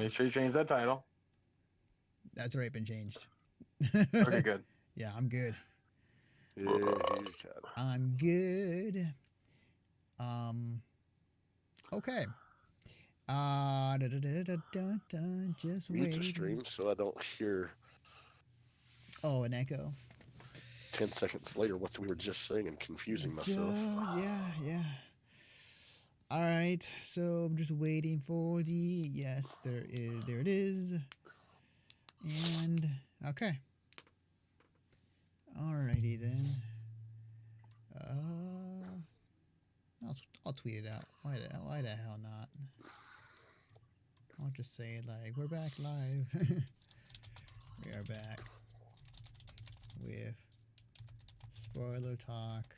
Make sure you change that title. That's already been changed. Okay, good. Yeah, I'm good. Yeah, he's got it. I'm good. Okay. Just Mute the wait. stream so I don't hear Oh, an echo. 10 seconds later what we were just saying and confusing myself. Yeah. All right, so I'm just waiting for the yes. There it is. And okay. Alrighty then. I'll tweet it out. Why the hell not? I'll just say like we're back live. We are back with spoiler talk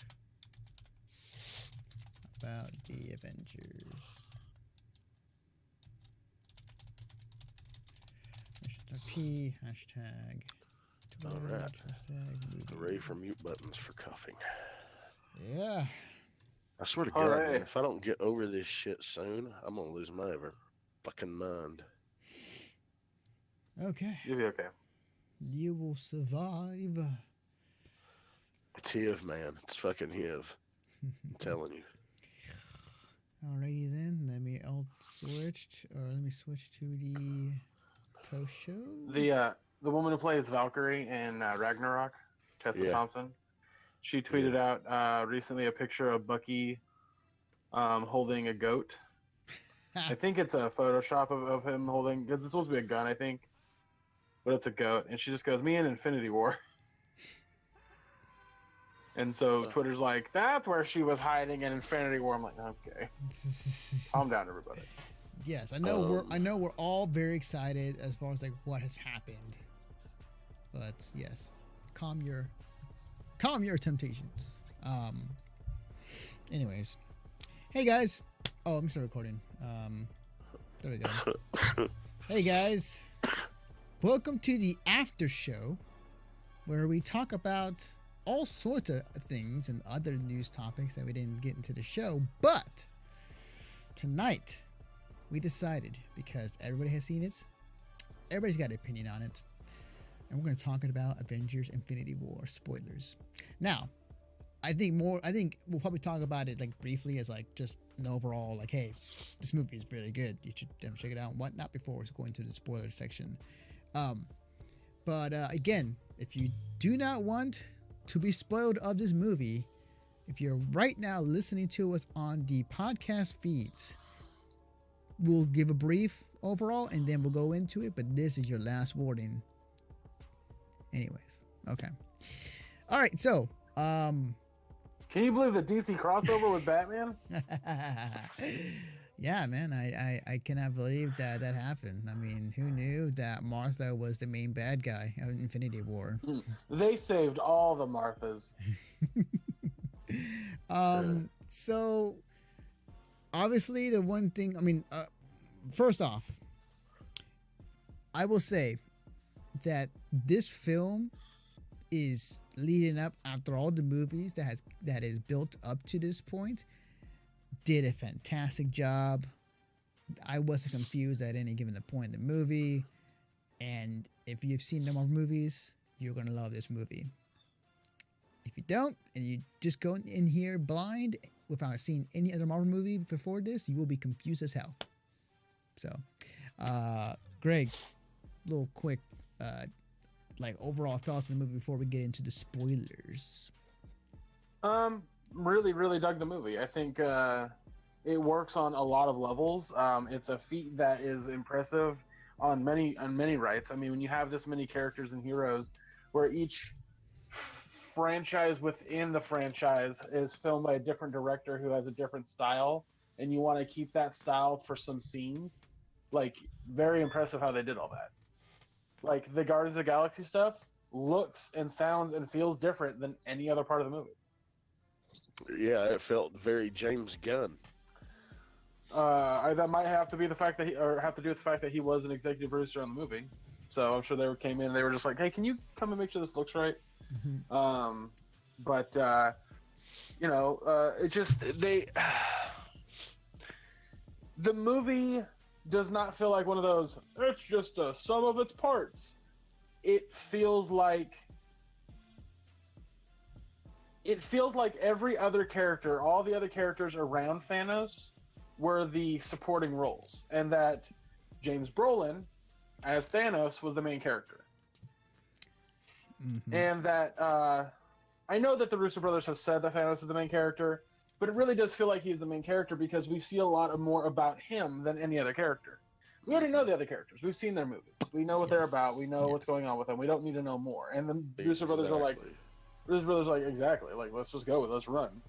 about the Avengers. P hashtag. All right. Hashtag Hooray for mute buttons for coughing. Yeah. I swear to All God, right. man, if I don't get over this shit soon, I'm gonna lose my ever fucking mind. Okay. You'll be okay. You will survive. It's HIV, man. It's fucking HIV. I'm telling you. Alrighty then. Let me switch to the post show. The woman who plays Valkyrie in Ragnarok, Tessa Thompson, she tweeted out recently a picture of Bucky holding a goat. I think it's a Photoshop of him holding, because it's supposed to be a gun, I think, but it's a goat. And she just goes, "Me in Infinity War." And so Twitter's like, "That's where she was hiding in Infinity War." I'm like, okay, calm down, everybody. Yes, I know we're all very excited as far as like what has happened, but yes, calm your temptations. Anyways, hey guys. Oh, I'm still recording. There we go. Hey guys, welcome to the after show, where we talk about all sorts of things and other news topics that we didn't get into the show. But tonight, we decided, because everybody has seen it, everybody's got an opinion on it, and we're going to talk about Avengers Infinity War spoilers. Now, I think we'll probably talk about it like briefly as like just an overall like, hey, this movie is really good. You should check it out and whatnot before we go into the spoiler section. But again, if you do not want to be spoiled of this movie, if you're right now listening to us on the podcast feeds, we'll give a brief overall and then we'll go into it, but this is your last warning. Anyways, okay. All right, so, Can you believe the DC crossover with Batman? yeah, man, I cannot believe that happened. I mean, who knew that Martha was the main bad guy of Infinity War? They saved all the Marthas. So obviously the one thing, I mean, first off, I will say that this film is leading up after all the movies that is built up to this point. Did a fantastic job. I wasn't confused at any given point in the movie. And if you've seen the Marvel movies, you're gonna love this movie. If you don't, and you just go in here blind without seeing any other Marvel movie before this, you will be confused as hell. So, Greg, little quick, like overall thoughts on the movie before we get into the spoilers. Really, really dug the movie. I think it works on a lot of levels. It's a feat that is impressive on many rights. I mean, when you have this many characters and heroes, where each franchise within the franchise is filmed by a different director who has a different style, and you want to keep that style for some scenes, like, very impressive how they did all that. Like, the Guardians of the Galaxy stuff looks and sounds and feels different than any other part of the movie. Yeah, it felt very James Gunn. That might have to be the fact that have to do with the fact that he was an executive producer on the movie. So I'm sure they came in and they were just like, "Hey, can you come and make sure this looks right?" Mm-hmm. It just the movie does not feel like one of those, it's just a sum of its parts. It feels like every other character, all the other characters around Thanos, were the supporting roles, and that James Brolin, as Thanos, was the main character. Mm-hmm. And that I know that the Russo brothers have said that Thanos is the main character, but it really does feel like he's the main character because we see a lot more about him than any other character. We already know the other characters. We've seen their movies. We know what they're about. We know what's going on with them. We don't need to know more. And the Russo brothers are like, exactly, like, let's just go with it. Let's run.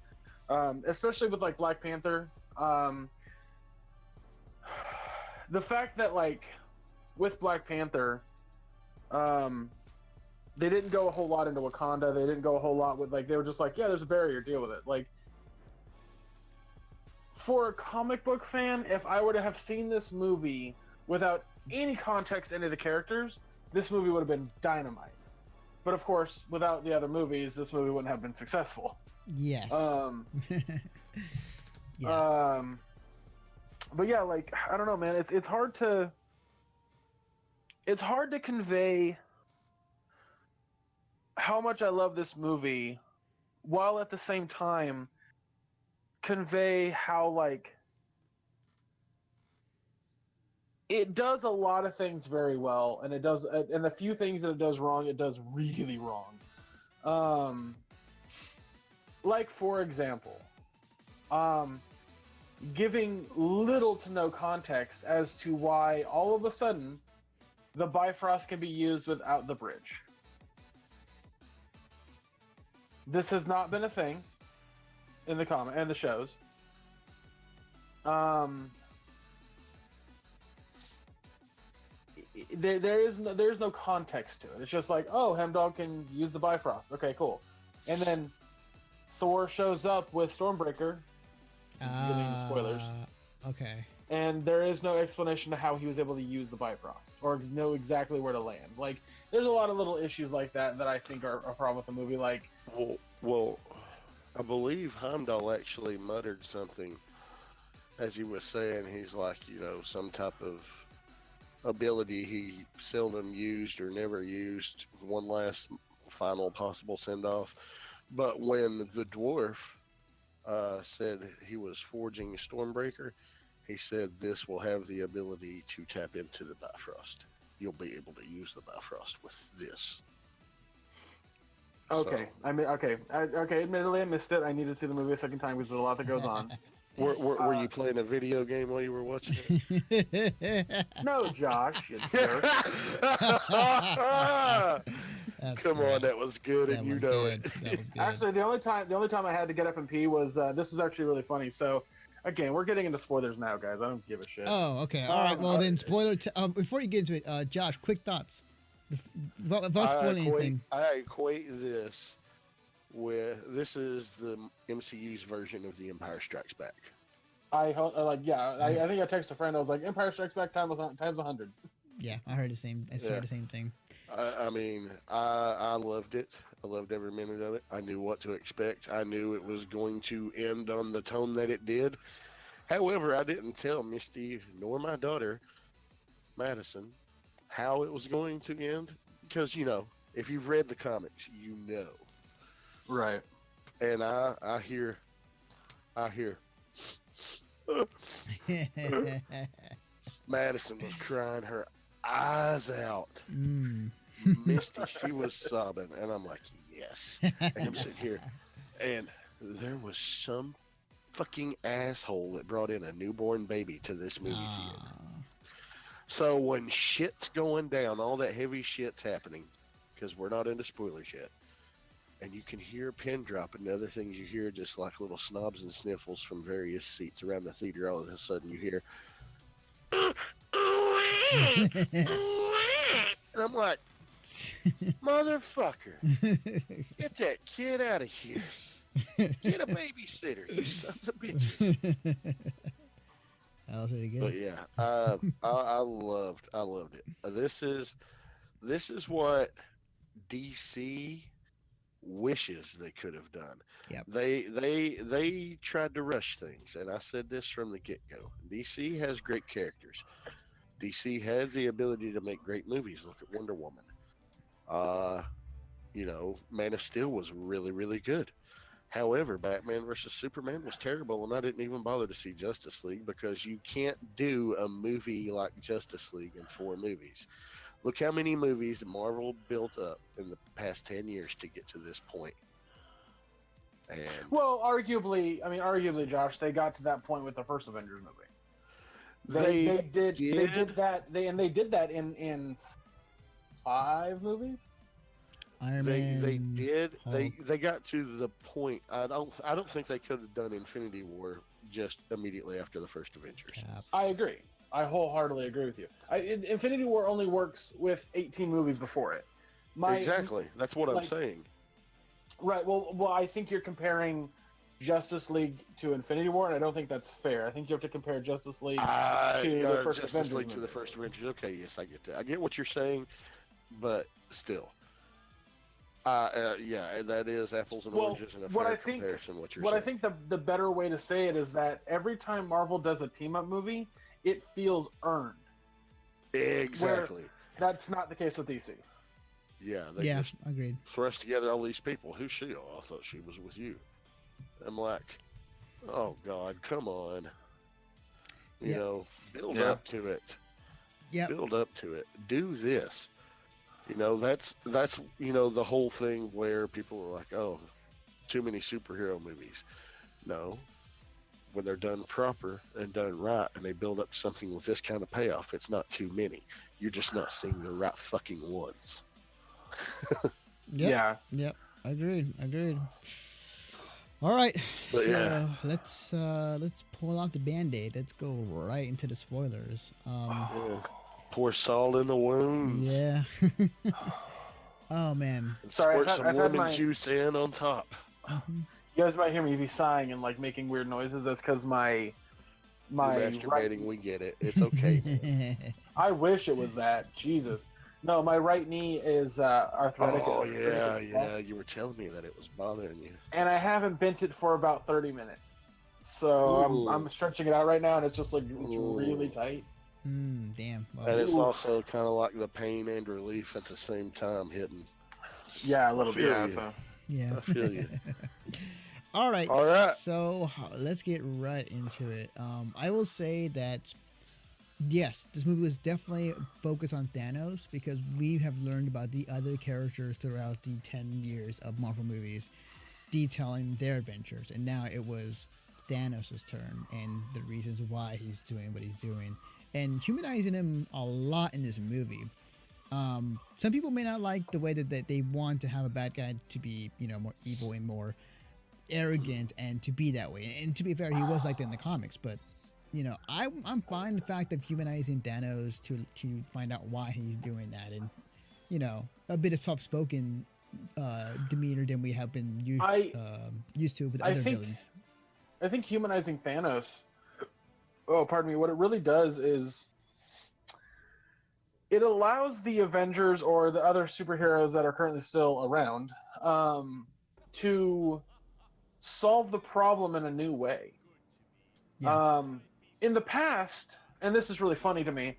Especially with like Black Panther. The fact that like with Black Panther, they didn't go a whole lot into Wakanda. They didn't go a whole lot with like, they were just like, yeah, there's a barrier, deal with it. Like, for a comic book fan, if I were to have seen this movie without any context to any of the characters, this movie would have been dynamite. But of course, without the other movies, this movie wouldn't have been successful. Yes. Yeah. But yeah, like, I don't know, man. It's hard to convey how much I love this movie, while at the same time convey how like it does a lot of things very well, and the few things that it does wrong, it does really wrong. Like for example, giving little to no context as to why all of a sudden the Bifrost can be used without the bridge. This has not been a thing in the comic and the shows. There's no context to it. It's just like, oh, Hemdall can use the Bifrost. Okay, cool. And then Thor shows up with Stormbreaker. Giving spoilers. Okay. And there is no explanation to how he was able to use the Bifrost or know exactly where to land. Like, there's a lot of little issues like that I think are a problem with the movie. Like, well, I believe Heimdall actually muttered something as he was saying. He's like, some type of ability he seldom used or never used, one last final possible send-off. But when the dwarf said he was forging Stormbreaker, he said this will have the ability to tap into the Bifrost. You'll be able to use the Bifrost with this. Okay, so, admittedly, I missed it. I need to see the movie a second time because there's a lot that goes on. Were you playing a video game while you were watching it? No, Josh, you jerk. Come on, that was good, and you know it. That was good. Actually, the only time I had to get up and pee was this is actually really funny. So, again, we're getting into spoilers now, guys. I don't give a shit. Oh, okay. All right. Well, then spoiler. Before you get into it, Josh, quick thoughts. Without spoiling anything. I equate this with this is the MCU's version of The Empire Strikes Back. I think I texted a friend. I was like, Empire Strikes Back times 100. Yeah, I heard the same. I heard the same thing. I mean, I loved it. I loved every minute of it. I knew what to expect. I knew it was going to end on the tone that it did. However, I didn't tell Misty nor my daughter, Madison, how it was going to end. Because, if you've read the comics, you know. Right. And I hear. Madison was crying her eyes out. Misty, she was sobbing, and I'm like, yes. And I'm sitting here, and there was some fucking asshole that brought in a newborn baby to this movie theater. So when shit's going down, all that heavy shit's happening, because we're not into spoilers yet, and you can hear a pin drop and other things you hear just like little snobs and sniffles from various seats around the theater. All of a sudden you hear, and I'm like, motherfucker, get that kid out of here. Get a babysitter, you sons of bitches. That was really good. But yeah, I loved it. This is what DC wishes they could have done. Yep. They tried to rush things, and I said this from the get-go. DC has great characters. DC has the ability to make great movies. Look at Wonder Woman. Man of Steel was really, really good. However, Batman versus Superman was terrible, and I didn't even bother to see Justice League because you can't do a movie like Justice League in 4 movies. Look how many movies Marvel built up in the past 10 years to get to this point. And Well, arguably, Josh, they got to that point with the first Avengers movie. They did that in 5 movies. Iron Man. They did. Hulk. They got to the point. I don't think they could have done Infinity War just immediately after the first Avengers. Cap. I agree. I wholeheartedly agree with you. Infinity War only works with 18 movies before it. Exactly. That's what I'm saying. Right. Well, I think you're comparing Justice League to Infinity War, and I don't think that's fair. I think you have to compare Justice League to the first Justice Avengers League movie. to the first Avengers. Okay, yes, I get that. I get what you're saying, but still. That is apples and oranges in a fair comparison. What you're saying. I think the better way to say it is that every time Marvel does a team up movie, it feels earned. Exactly. That's not the case with DC. Yeah. They just agreed. thrust together all these people. Who's she? Oh, I thought she was with you. I'm like, oh God, come on. Build up to it. Yeah. Build up to it. Do this. That's the whole thing where people are like, oh, too many superhero movies. No. When they're done proper and done right and they build up something with this kind of payoff, it's not too many. You're just not seeing the right fucking ones. Yeah. Yep. Agreed. All right. But let's pull out the Band-Aid. Let's go right into the spoilers. Pour salt in the wounds. Yeah. Oh man. And Sorry, squirt I've some had lemon my- juice in on top. You guys might hear me be sighing and like making weird noises. That's because my You're masturbating, we get it. It's okay. Man. I wish it was that. Jesus. No, my right knee is arthritic. Oh yeah. You were telling me that it was bothering you. And I haven't bent it for about 30 minutes. So I'm stretching it out right now, and it's just like it's really tight. Damn. Well, And it's also kind of like the pain and relief at the same time hitting. Yeah, a little bit. Yeah. I feel you. All right. All right. So let's get right into it. I will say that yes, this movie was definitely focused on Thanos because we have learned about the other characters throughout the 10 years of Marvel movies detailing their adventures. And now it was Thanos' turn and the reasons why he's doing what he's doing. And humanizing him a lot in this movie. Some people may not like the way that they want to have a bad guy to be, more evil and more arrogant and to be that way. And to be fair, he was like that in the comics. But, I'm fine the fact of humanizing Thanos to find out why he's doing that. And, a bit of soft-spoken demeanor than we have been used to with other villains. I think humanizing Thanos... Oh, pardon me. What it really does is it allows the Avengers or the other superheroes that are currently still around to solve the problem in a new way. Yeah. In the past, and this is really funny to me,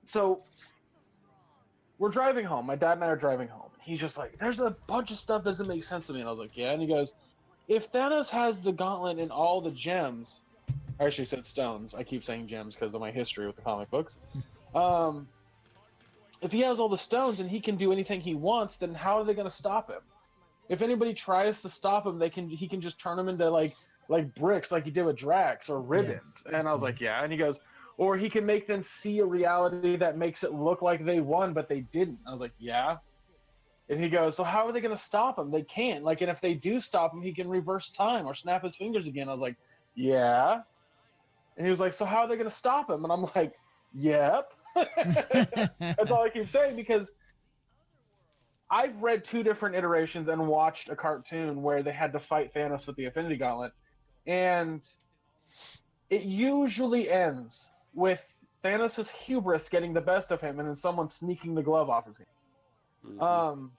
so we're driving home. My dad and I are driving home. He's just like, there's a bunch of stuff that doesn't make sense to me. And I was like, yeah. And he goes, if Thanos has the gauntlet and all the gems... I actually said stones. I keep saying gems because of my history with the comic books. If he has all the stones and he can do anything he wants, then how are they going to stop him? If anybody tries to stop him, he can just turn them into like bricks, like he did with Drax or ribbons. Yeah. And I was like, yeah. And he goes, or he can make them see a reality that makes it look like they won, but they didn't. I was like, yeah. And he goes, so how are they going to stop him? They can't. Like, and if they do stop him, he can reverse time or snap his fingers again. I was like, yeah. And he was like, so how are they going to stop him? And I'm like, yep. That's all I keep saying because I've read 2 different iterations and watched a cartoon where they had to fight Thanos with the Infinity Gauntlet. And it usually ends with Thanos' hubris getting the best of him and then someone sneaking the glove off his hand.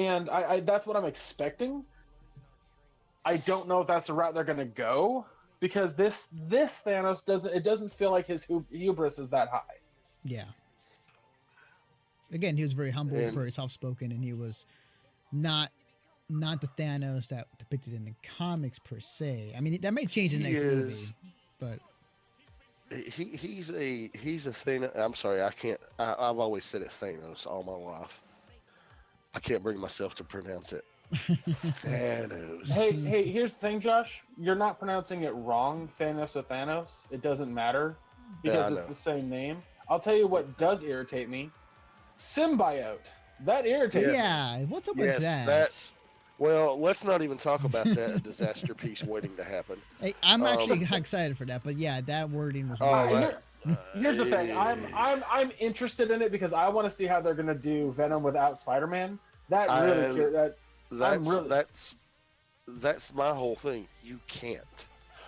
and I that's what I'm expecting. I don't know if that's the route they're going to go because this Thanos doesn't feel like his hubris is that high. Yeah. Again, he was very humble, And- very soft spoken, and he was not the Thanos that depicted in the comics per se. I mean, that may change in the next movie, but he's a Thanos. I'm sorry, I can't. I've always said it Thanos all my life. I can't bring myself to pronounce it. Thanos. Hey, here's the thing, Josh. You're not pronouncing it wrong, Thanos or Thanos. It doesn't matter because Yeah, it's the same name. I'll tell you what does irritate me. Symbiote. That irritates me. yeah, what's up with Yes, that? that's. Well, let's not even talk about that disaster piece waiting to happen. Hey, I'm actually excited for that, but yeah, that wording was Oh, weird. Here's the thing. I'm interested in it because I want to see how they're gonna do Venom without Spider-Man. That really That's my whole thing. You can't.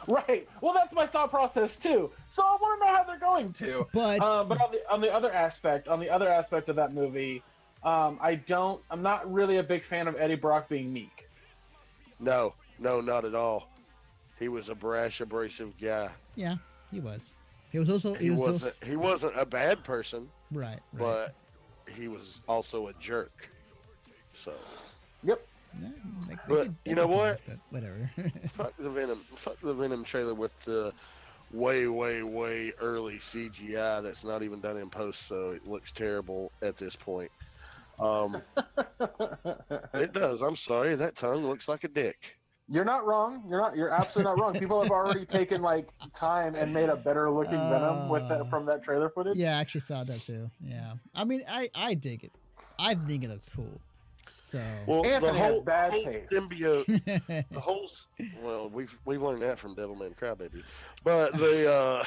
right. Well, that's my thought process too. So I want to know how they're going to. But on the other aspect of that movie, I'm not really a big fan of Eddie Brock being meek. No, not at all. He was a brash, abrasive guy. yeah, he was. He was also He wasn't a bad person, right. but he was also a jerk. So, Yep. Yeah, But you know what? But whatever. fuck the Venom trailer with the way early CGI that's not even done in post, so it looks terrible at this point. It does. I'm sorry. That tongue looks like a dick. You're not wrong. You're absolutely not wrong. People have already taken like time and made a better looking Venom with from that trailer footage. Yeah, I actually saw that too. Yeah, I mean, I dig it. I think it looks cool. So Well, Anthony the has whole, bad whole taste. symbiote, the whole. Well, we've learned that from Devilman Crybaby, but the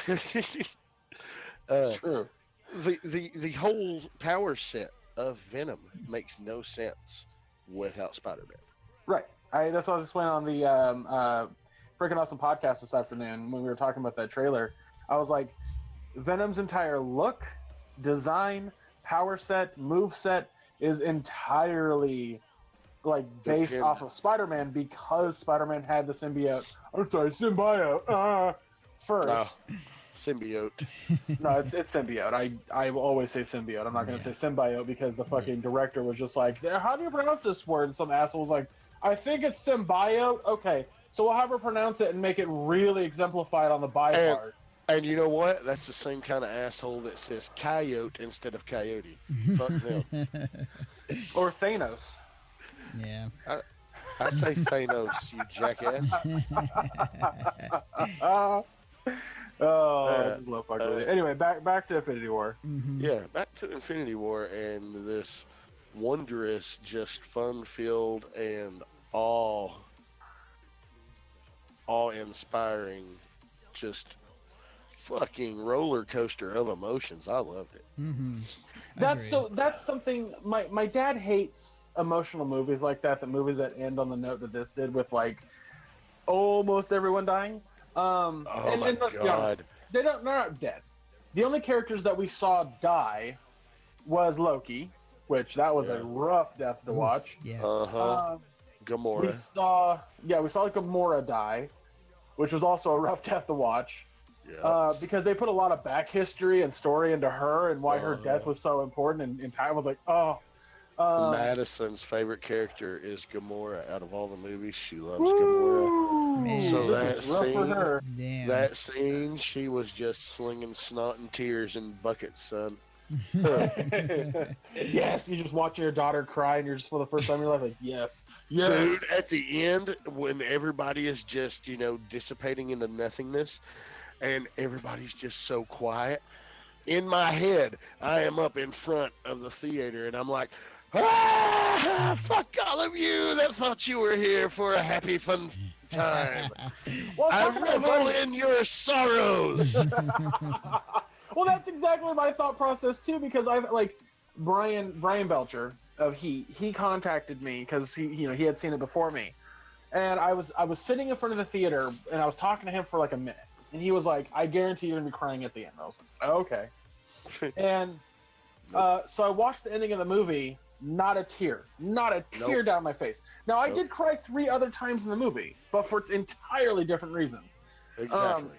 It's true. the whole power set of Venom makes no sense without Spider-Man. Right. That's what I was explaining on the Freaking Awesome podcast this afternoon when we were talking about that trailer. I was like, Venom's entire look, design, power set, move set is entirely like based off of Spider-Man because Spider-Man had the symbiote. I'm sorry, symbiote. First. No, symbiote. No, it's symbiote. I will always say symbiote. I'm not going to say symbiote because the fucking director was just like, how do you pronounce this word? And some asshole was like, I think it's symbiote. Okay, so we'll have her pronounce it and make it really exemplified on the by part. And you know what? That's the same kind of asshole that says coyote instead of coyote. Fuck them. Or Thanos. yeah. I say Thanos, you jackass. Anyway, back to Infinity War. Mm-hmm. Yeah, back to Infinity War and this wondrous, just fun-filled and awe-inspiring, just fucking roller coaster of emotions. I loved it. Mm-hmm. That's something my dad hates emotional movies like that. The movies that end on the note that this did with like almost everyone dying. And let's be honest, they're not dead. The only characters that we saw die was Loki, which was a rough death to watch. Yeah. Gamora. We saw Gamora die, which was also a rough death to watch. Yeah. Because they put a lot of back history and story into her and why her death was so important. And I was like, Madison's favorite character is Gamora. Out of all the movies, she loves Gamora. Man. So this is rough for her. Damn. that scene, she was just slinging snot and tears in buckets, son. Yes, you just watch your daughter cry and you're just for the first time in your life like, yes. Dude, at the end, when everybody is just, dissipating into nothingness and everybody's just so quiet, in my head, I am up in front of the theater and I'm like, fuck all of you that thought you were here for a happy, fun time. Well, I revel in your sorrows. well, that's exactly my thought process too, because I've like Brian Belcher of Heat. He contacted me because he had seen it before me, and I was sitting in front of the theater and I was talking to him for like a minute, and he was like, "I guarantee you're gonna be crying at the end." I was like, "Okay," and so I watched the ending of the movie not a tear down my face. Now I did cry 3 other times in the movie, but for entirely different reasons. Exactly.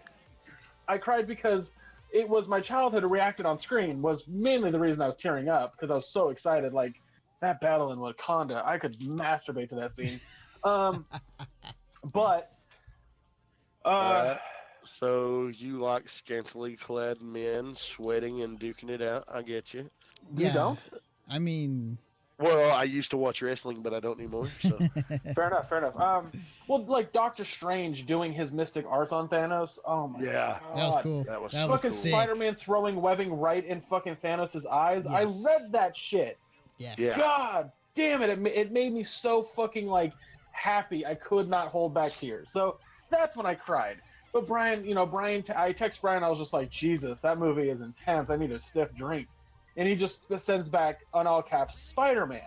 I cried because it was my childhood reacted on screen was mainly the reason I was tearing up, because I was so excited. Like that battle in Wakanda, I could masturbate to that scene. But so you like scantily clad men sweating and duking it out? I get you. You don't? I mean, well, I used to watch wrestling, but I don't anymore. So fair enough. Well, like Doctor Strange doing his mystic arts on Thanos. Oh my god, that was cool. That was fucking sick. Spider-Man throwing webbing right in fucking Thanos' eyes. Yes. I read that shit. Yes. Yeah. God damn it! It made me so fucking like happy. I could not hold back tears. So that's when I cried. But Brian, I text Brian. I was just like, Jesus, that movie is intense. I need a stiff drink. And he just sends back on all caps Spider-Man.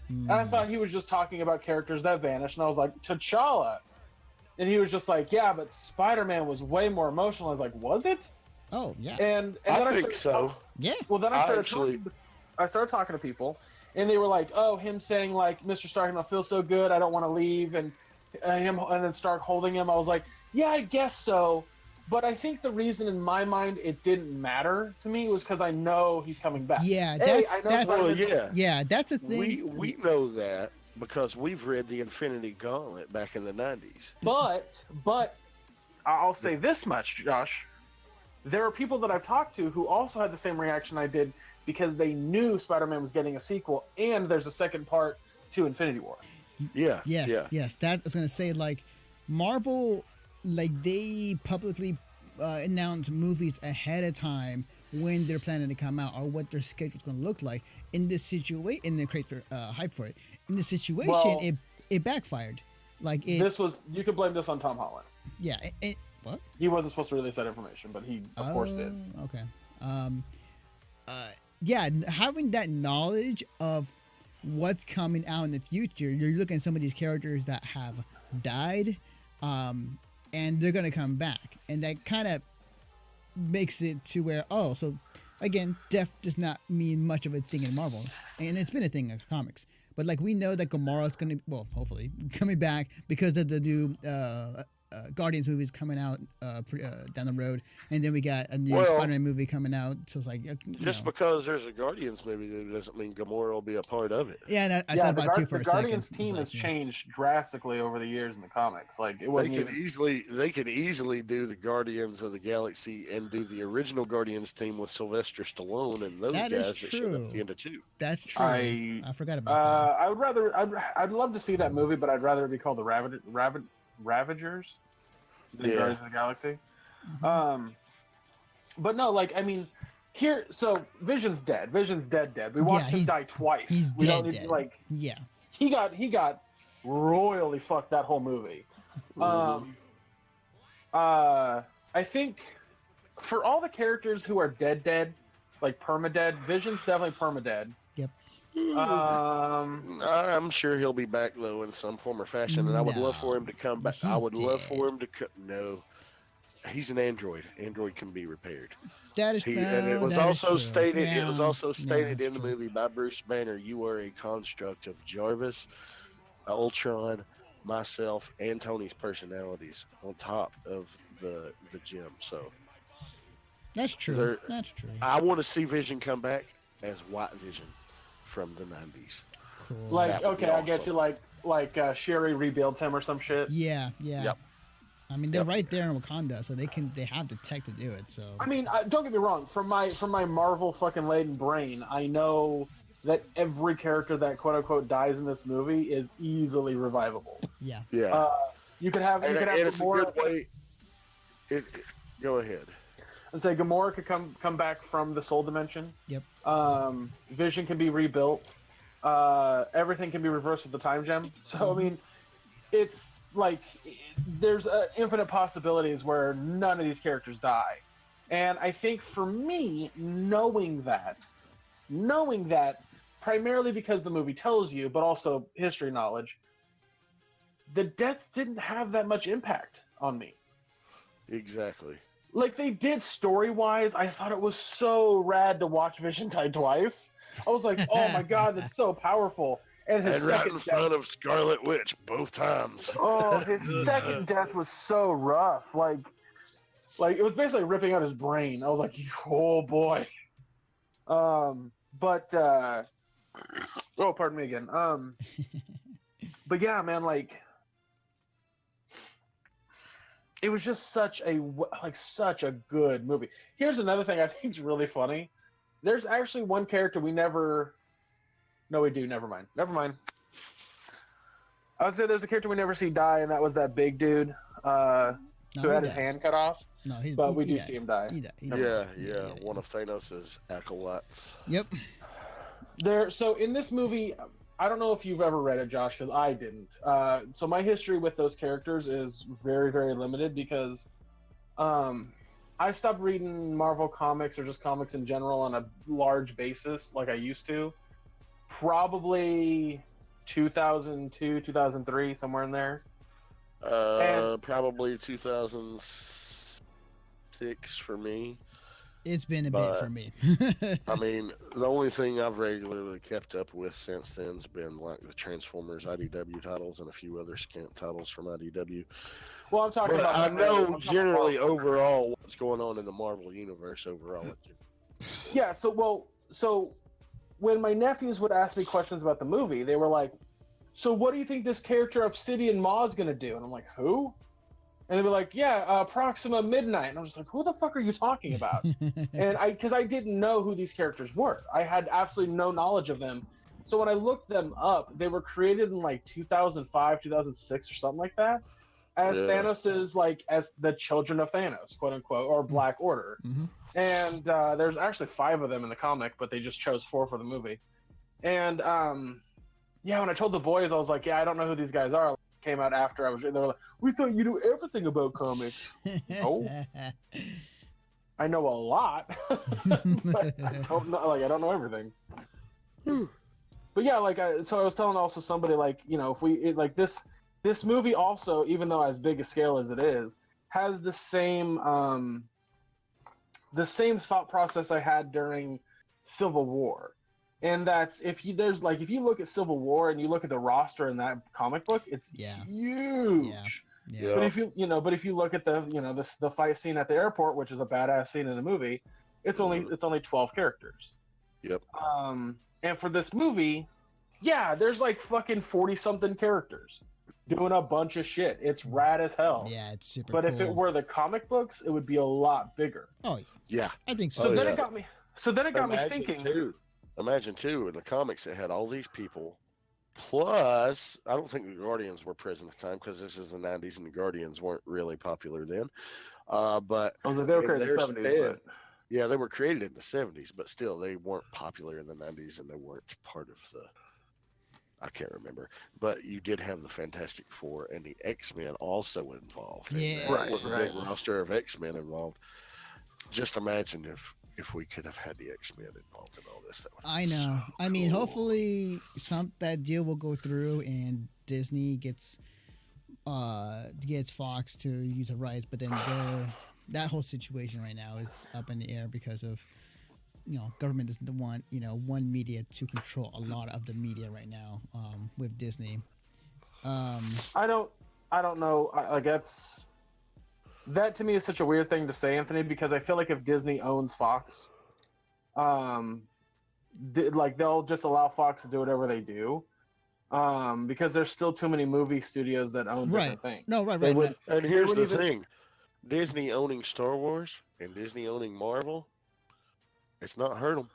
And I thought he was just talking about characters that vanished, and I was like, T'Challa. And he was just like, yeah, but Spider-Man was way more emotional. I was like, was it? Oh yeah. And I then think so. Yeah. Well, then I Actually, started talking to people, and they were like, oh, him saying like, Mr. Stark, I feel so good, I don't want to leave, and then Stark holding him. I was like, yeah, I guess so. But I think the reason in my mind it didn't matter to me was because I know he's coming back. Yeah, that's a thing. We know that because we've read the Infinity Gauntlet back in the 90s. But I'll say this much, Josh. There are people that I've talked to who also had the same reaction I did because they knew Spider-Man was getting a sequel and there's a second part to Infinity War. Yeah. Yes. That I was gonna say, like, Marvel, like, they publicly announce movies ahead of time when they're planning to come out or what their schedule's going to look like. In this situation, in the create for hype for it. In this situation, Well, it backfired. Like you could blame this on Tom Holland. Yeah. What? He wasn't supposed to release that information, but he of course did. Okay. Yeah, having that knowledge of what's coming out in the future, you're looking at some of these characters that have died, and they're gonna come back, and that kind of makes it to where, oh, so again, death does not mean much of a thing in Marvel, and it's been a thing in comics. But like, we know that Gamora's gonna, well, hopefully coming back because of the new Guardians movies coming out down the road, and then we got a new Spider-Man movie coming out. So it's like, just because there's a Guardians movie, that doesn't mean Gamora will be a part of it. Yeah, and I thought about it too for a second. The Guardians team has changed drastically over the years in the comics. Like, it wasn't they could easily do the Guardians of the Galaxy and do the original Guardians team with Sylvester Stallone and those guys that showed up at the end of 2. That's true. I forgot about that. I would rather. I'd love to see that movie, but I'd rather it be called the Ravagers than Guardians of the Galaxy. Mm-hmm. But no, like, I mean, so Vision's dead. Vision's dead. We watched him die twice. He's dead. Like, yeah. He got royally fucked that whole movie. I think for all the characters who are dead, like permadead, Vision's definitely permadead. Yep. I'm sure he'll be back though in some form or fashion, and I would love for him to come back. I would love for him to No, he's an android. Android can be repaired. That is true. And it was also stated. Yeah. It was also stated in the movie by Bruce Banner. You are a construct of Jarvis, Ultron, myself, and Tony's personalities on top of the gem. So that's true. That's true. I want to see Vision come back as White Vision from the 90s. Cool. Like, okay, I get you. Like Sherry rebuilds him or some shit. Yeah. Yep. I mean, they're right there in Wakanda, so they have the tech to do it. So I mean, don't get me wrong. From my Marvel fucking laden brain, I know that every character that quote unquote dies in this movie is easily revivable. Yeah. You could have it's Gamora. A good way. Go ahead. And say Gamora could come back from the Soul Dimension. Yep. Vision can be rebuilt. Everything can be reversed with the Time Gem. So I mean, it's like there's infinite possibilities where none of these characters die. And I think for me, knowing that, primarily because the movie tells you, but also history knowledge, the deaths didn't have that much impact on me. Exactly. like they did story-wise. I thought it was so rad to watch Vision die twice. I was like, oh my god, that's so powerful. And his And right in second front of Scarlet Witch both times. oh, his second death was so rough. Like it was basically ripping out his brain. I was like, oh boy. But oh, pardon me again. But yeah, man, like it was just such a good movie. Here's another thing I think is really funny. There's actually one character we never. No, we do. Never mind. Never mind. I would say there's a character we never see die, and that was that big dude who had his hand cut off. No, but we do see him die. Yeah. One of Thanos' acolytes. Yep. So in this movie, I don't know if you've ever read it, Josh, because I didn't. So my history with those characters is very, very limited because I stopped reading Marvel comics or just comics in general on a large basis like I used to. Probably 2002, 2003, somewhere in there. Probably 2006 for me. It's been a bit for me. I mean, the only thing I've regularly kept up with since then's been like the Transformers IDW titles and a few other scant titles from IDW. Well, I'm talking about. I know generally overall what's going on in the Marvel universe overall. Yeah. So when my nephews would ask me questions about the movie, they were like, "So what do you think this character Obsidian Maw is gonna do?" And I'm like, "Who?" And they'd be like, "Yeah, Proxima Midnight." And I'm just like, "Who the fuck are you talking about?" And because I didn't know who these characters were, I had absolutely no knowledge of them. So when I looked them up, they were created in like 2005, 2006, or something like that, as Thanos's as the children of Thanos, quote unquote, or Black Order. Mm-hmm. And there's actually 5 of them in the comic, but they just chose 4 for the movie. And yeah, when I told the boys, I was like, "Yeah, I don't know who these guys are." Came out after I was. They were like, "We thought you knew everything about comics." No, I know a lot, but I don't know. I don't know everything. But yeah, so I was telling also somebody if this movie also, even though as big a scale as it is, has the same thought process I had during Civil War. And that's if you look at Civil War and you look at the roster in that comic book, it's huge. Yeah. But if you look at the fight scene at the airport, which is a badass scene in the movie, it's only 12 characters. Yep. And for this movie, yeah, there's like fucking 40 something characters doing a bunch of shit. It's rad as hell. Yeah, it's super But cool. if it were the comic books, it would be a lot bigger. Oh yeah, I think so. So then it got me. Thinking. Imagine too, in the comics it had all these people, plus I don't think the Guardians were present at the time because this is the 90s and the Guardians weren't really popular then. But they were created in the 70s. Yeah, they were created in the 70s, but still they weren't popular in the 90s and they weren't part of the. I can't remember, but you did have the Fantastic Four and the X-Men also involved. Yeah, right. Was a big roster of X-Men involved. Just imagine if we could have had the X-Men involved in all this. I know. So I mean, hopefully that deal will go through and Disney gets Fox to use the rights, but then that whole situation right now is up in the air because of government doesn't want one media to control a lot of the media right now with Disney. I don't know. That to me is such a weird thing to say, Anthony, because I feel like if Disney owns Fox, they'll just allow Fox to do whatever they do, because there's still too many movie studios that own different things. No, right. And here's the thing: Disney owning Star Wars and Disney owning Marvel, it's not hurt them.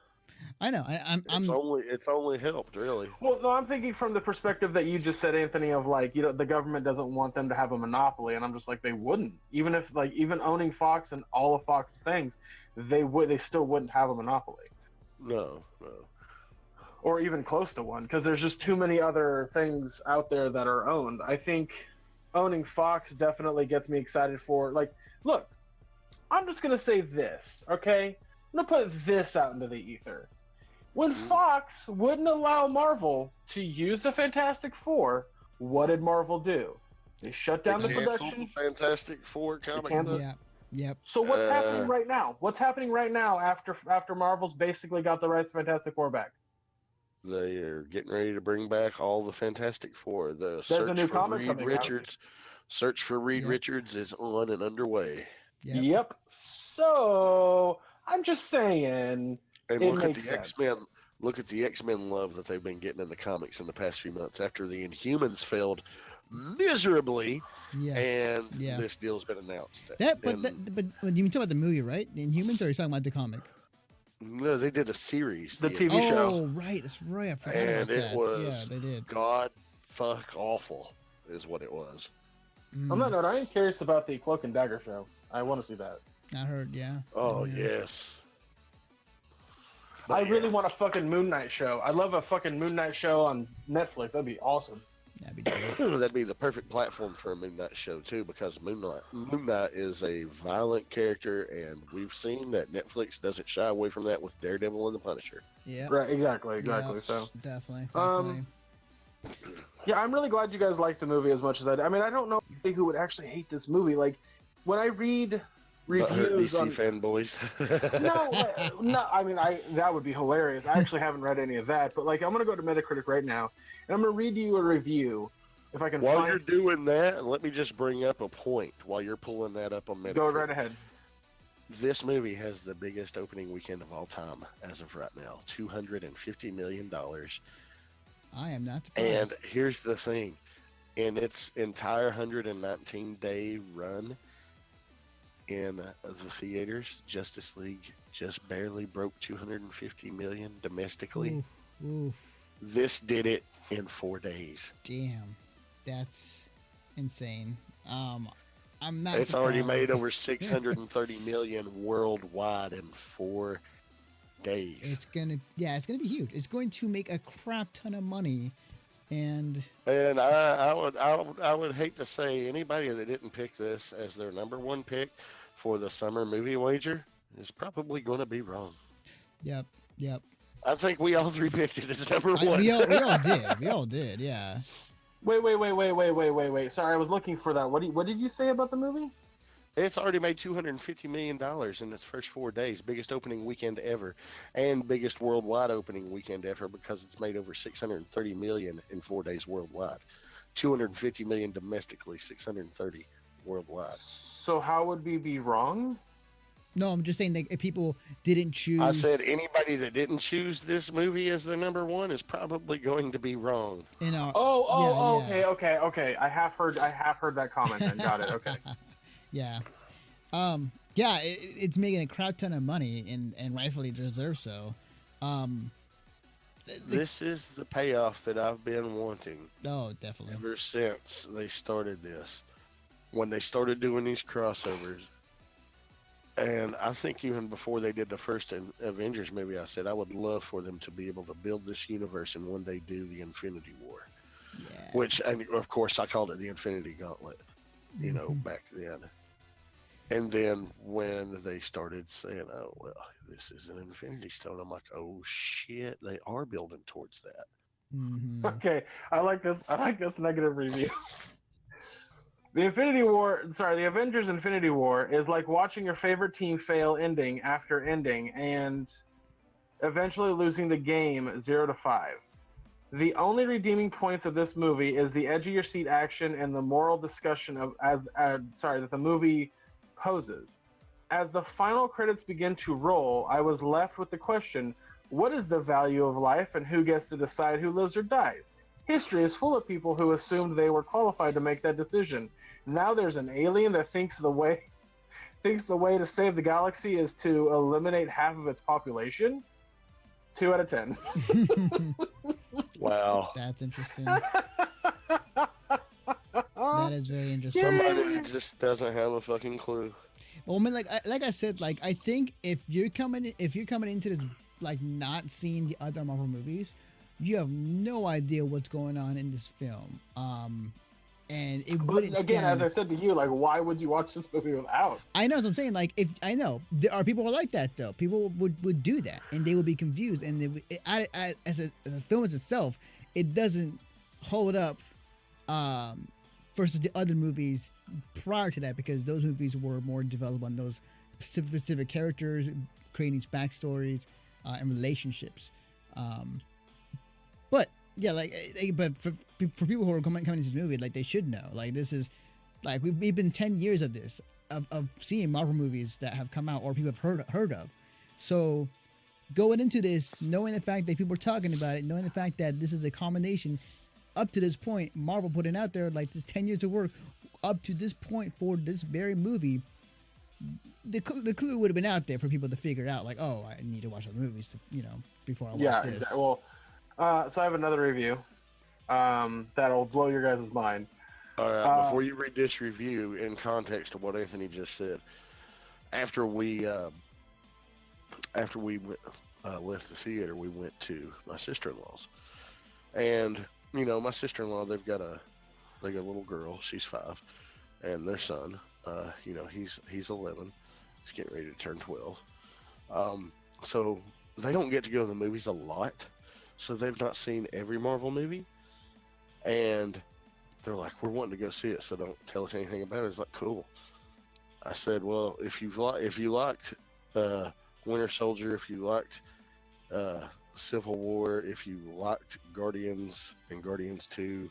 I know. It's only helped, really. Well, no, I'm thinking from the perspective that you just said, Anthony, of the government doesn't want them to have a monopoly, and I'm just like, they wouldn't. Even if even owning Fox and all of Fox's things, they still wouldn't have a monopoly. No. Or even close to one, because there's just too many other things out there that are owned. I think owning Fox definitely gets me excited for look, I'm just gonna say this, okay? I'm gonna put this out into the ether. When Fox wouldn't allow Marvel to use the Fantastic Four, what did Marvel do? They shut down the production. The Fantastic Four comic book. Yep. So what's happening right now? What's happening right now after Marvel's basically got the rights to Fantastic Four back? They are getting ready to bring back all the Fantastic Four. The There's a search new for comic Reed coming out. Richards. Search for Reed Yep. Richards is on and underway. Yep. So I'm just saying And it look at makes the sense. X-Men. Look at the X-Men love that they've been getting in the comics in the past few months after the Inhumans failed miserably, Yeah. and Yeah. this deal's been announced. But you talk about the movie, right? The Inhumans, or are you talking about the comic? No, they did a series. The TV show. Oh, right. That's right. I forgot And about it that. was Yeah, they did. God fuck awful is what it was. On that note, I am curious about the Cloak and Dagger show. I want to see that. I heard, yeah. Oh, yes. I really want a fucking Moon Knight show. I love a fucking Moon Knight show on Netflix. That'd be awesome. That'd be dope. That'd be the perfect platform for a Moon Knight show too, because Moon Knight is a violent character, and we've seen that Netflix doesn't shy away from that with Daredevil and the Punisher. Yeah. Right, exactly. Yeah, So definitely. yeah, I'm really glad you guys liked the movie as much as I did. I mean, I don't know anybody who would actually hate this movie. Like, when I read reviews DC on fanboys. no, I mean, that would be hilarious. I actually haven't read any of that, but like, I'm gonna go to Metacritic right now, and I'm gonna read you a review if I can. While you're doing that, let me just bring up a point while you're pulling that up on Metacritic. Go right ahead. This movie has the biggest opening weekend of all time as of right now, $250 million. I am not surprised. And here's the thing. In its entire 119-day run in the theaters, Justice League just barely broke $250 million domestically. Oof. This did it in 4 days. Damn. That's insane. I'm not It's surprised. already made over $630 million worldwide in 4 days. It's gonna be huge. It's going to make a crap ton of money, and I would hate to say anybody that didn't pick this as their number one pick for the summer movie wager is probably going to be wrong. Yep. I think we all three picked it as number one. We all did. Yeah. Wait. Sorry, I was looking for that. What did you say about the movie? It's already made $250 million in its first 4 days, biggest opening weekend ever, and biggest worldwide opening weekend ever because it's made over $630 million in 4 days worldwide. $250 million domestically, $630 worldwide. So how would we be wrong? No, I'm just saying that if people didn't choose. I said anybody that didn't choose this movie as their number one is probably going to be wrong. Okay. I have heard that comment and got it. Okay. Yeah. It's making a crap ton of money and rightfully deserves so. This is the payoff that I've been wanting. Oh, definitely. Ever since they started this. When they started doing these crossovers. And I think even before they did the first Avengers movie, I said I would love for them to be able to build this universe and one day do the Infinity War. Yeah. Which, and of course, I called it the Infinity Gauntlet, back then. And then when they started saying, oh, well, this is an Infinity Stone, I'm like, oh, shit, they are building towards that. Mm-hmm. Okay, I like this negative review. The Avengers Infinity War is like watching your favorite team fail ending after ending and eventually losing the game 0-5. The only redeeming points of this movie is the edge of your seat action and the moral discussion that the movie poses. As the final credits begin to roll, I was left with the question, what is the value of life and who gets to decide who lives or dies? History is full of people who assumed they were qualified to make that decision. Now there's an alien that thinks the way to save the galaxy is to eliminate half of its population. 2 out of 10. Wow. That's interesting. That is very interesting. Somebody just doesn't have a fucking clue. Well, I mean, like I said, like I think if you're coming into this like not seeing the other Marvel movies, you have no idea what's going on in this film. And it wouldn't. Again, as I said to you, like, why would you watch this movie without? I know what I'm saying. Like, there are people who are like that though. People would do that, and they would be confused. And as a film as itself, it doesn't hold up versus the other movies prior to that, because those movies were more developed on those specific characters, creating these backstories and relationships. But yeah, but for people who are coming into this movie, like, they should know, like, this is, like, we've been 10 years of this, of seeing Marvel movies that have come out or people have heard of. So going into this, knowing the fact that people are talking about it, knowing the fact that this is a combination up to this point, Marvel putting out there, like, this 10 years of work up to this point for this very movie, the clue would have been out there for people to figure out, like, oh, I need to watch other movies to, before I watch this. Exactly. Well, so I have another review that'll blow your guys' mind. All right, before you read this review, in context of what Anthony just said, after we left the theater, we went to my sister-in-law's, and my sister-in-law, they got a little girl, she's 5, and their son, he's 11, he's getting ready to turn 12. So they don't get to go to the movies a lot, so they've not seen every Marvel movie, and they're like, we're wanting to go see it, so don't tell us anything about it. It's like, cool. I said, well, if you liked Winter Soldier, if you liked Civil War, if you liked Guardians and Guardians 2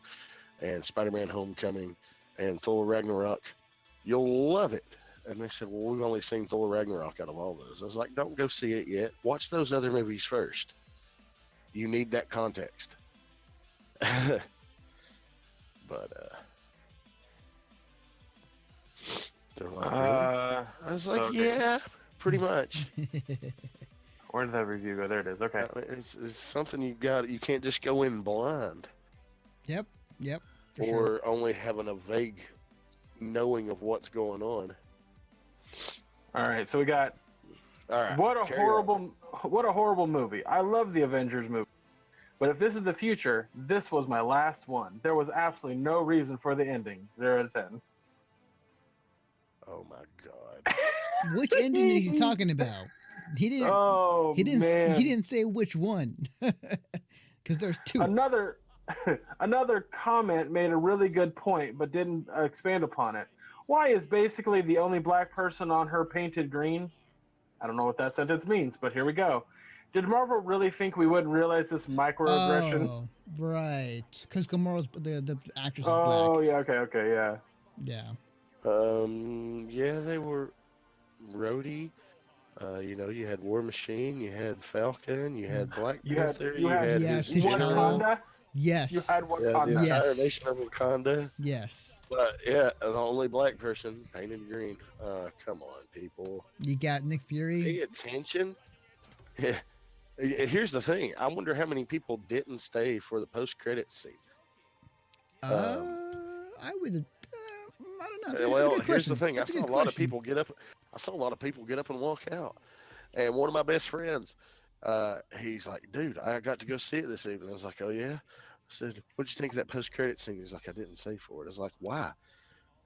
and Spider-Man Homecoming and Thor Ragnarok, you'll love it. And they said, well, we've only seen Thor Ragnarok out of all those. I was like, don't go see it yet. Watch those other movies first. You need that context. But they're like, really? I was like, okay. Yeah, pretty much. Where did that review go? There it is. Okay. It's something you can't just go in blind. Yep. Or sure. Only having a vague knowing of what's going on. All right, so we got. All right. What a horrible movie. I love the Avengers movie. But if this is the future, this was my last one. There was absolutely no reason for the ending. 0 out of 10. Oh my God. Which ending is he talking about? He didn't. Oh, he didn't. man. He didn't say which one. Because there's 2. Another comment made a really good point, but didn't expand upon it. Why is basically the only black person on her painted green? I don't know what that sentence means, but here we go. Did Marvel really think we wouldn't realize this microaggression? Oh, right. Because Gamora's the actress is black. Oh, yeah, okay, yeah. Yeah. Yeah, they were Rhodey. You had War Machine, you had Falcon, you had Black Panther, you had Wakanda. Yes. You had Wakanda. The entire nation of Wakanda. Yes. But yeah, the only black person painted green. Come on, people. You got Nick Fury. Pay attention. Yeah. Here's the thing. I wonder how many people didn't stay for the post-credits scene. I would. I don't know. Well, here's the thing. I saw a lot of people get up and walk out. And one of my best friends, he's like, dude, I got to go see it this evening. I was like, oh, yeah? I said, what'd you think of that post-credit scene? He's like, I didn't stay for it. I was like, why?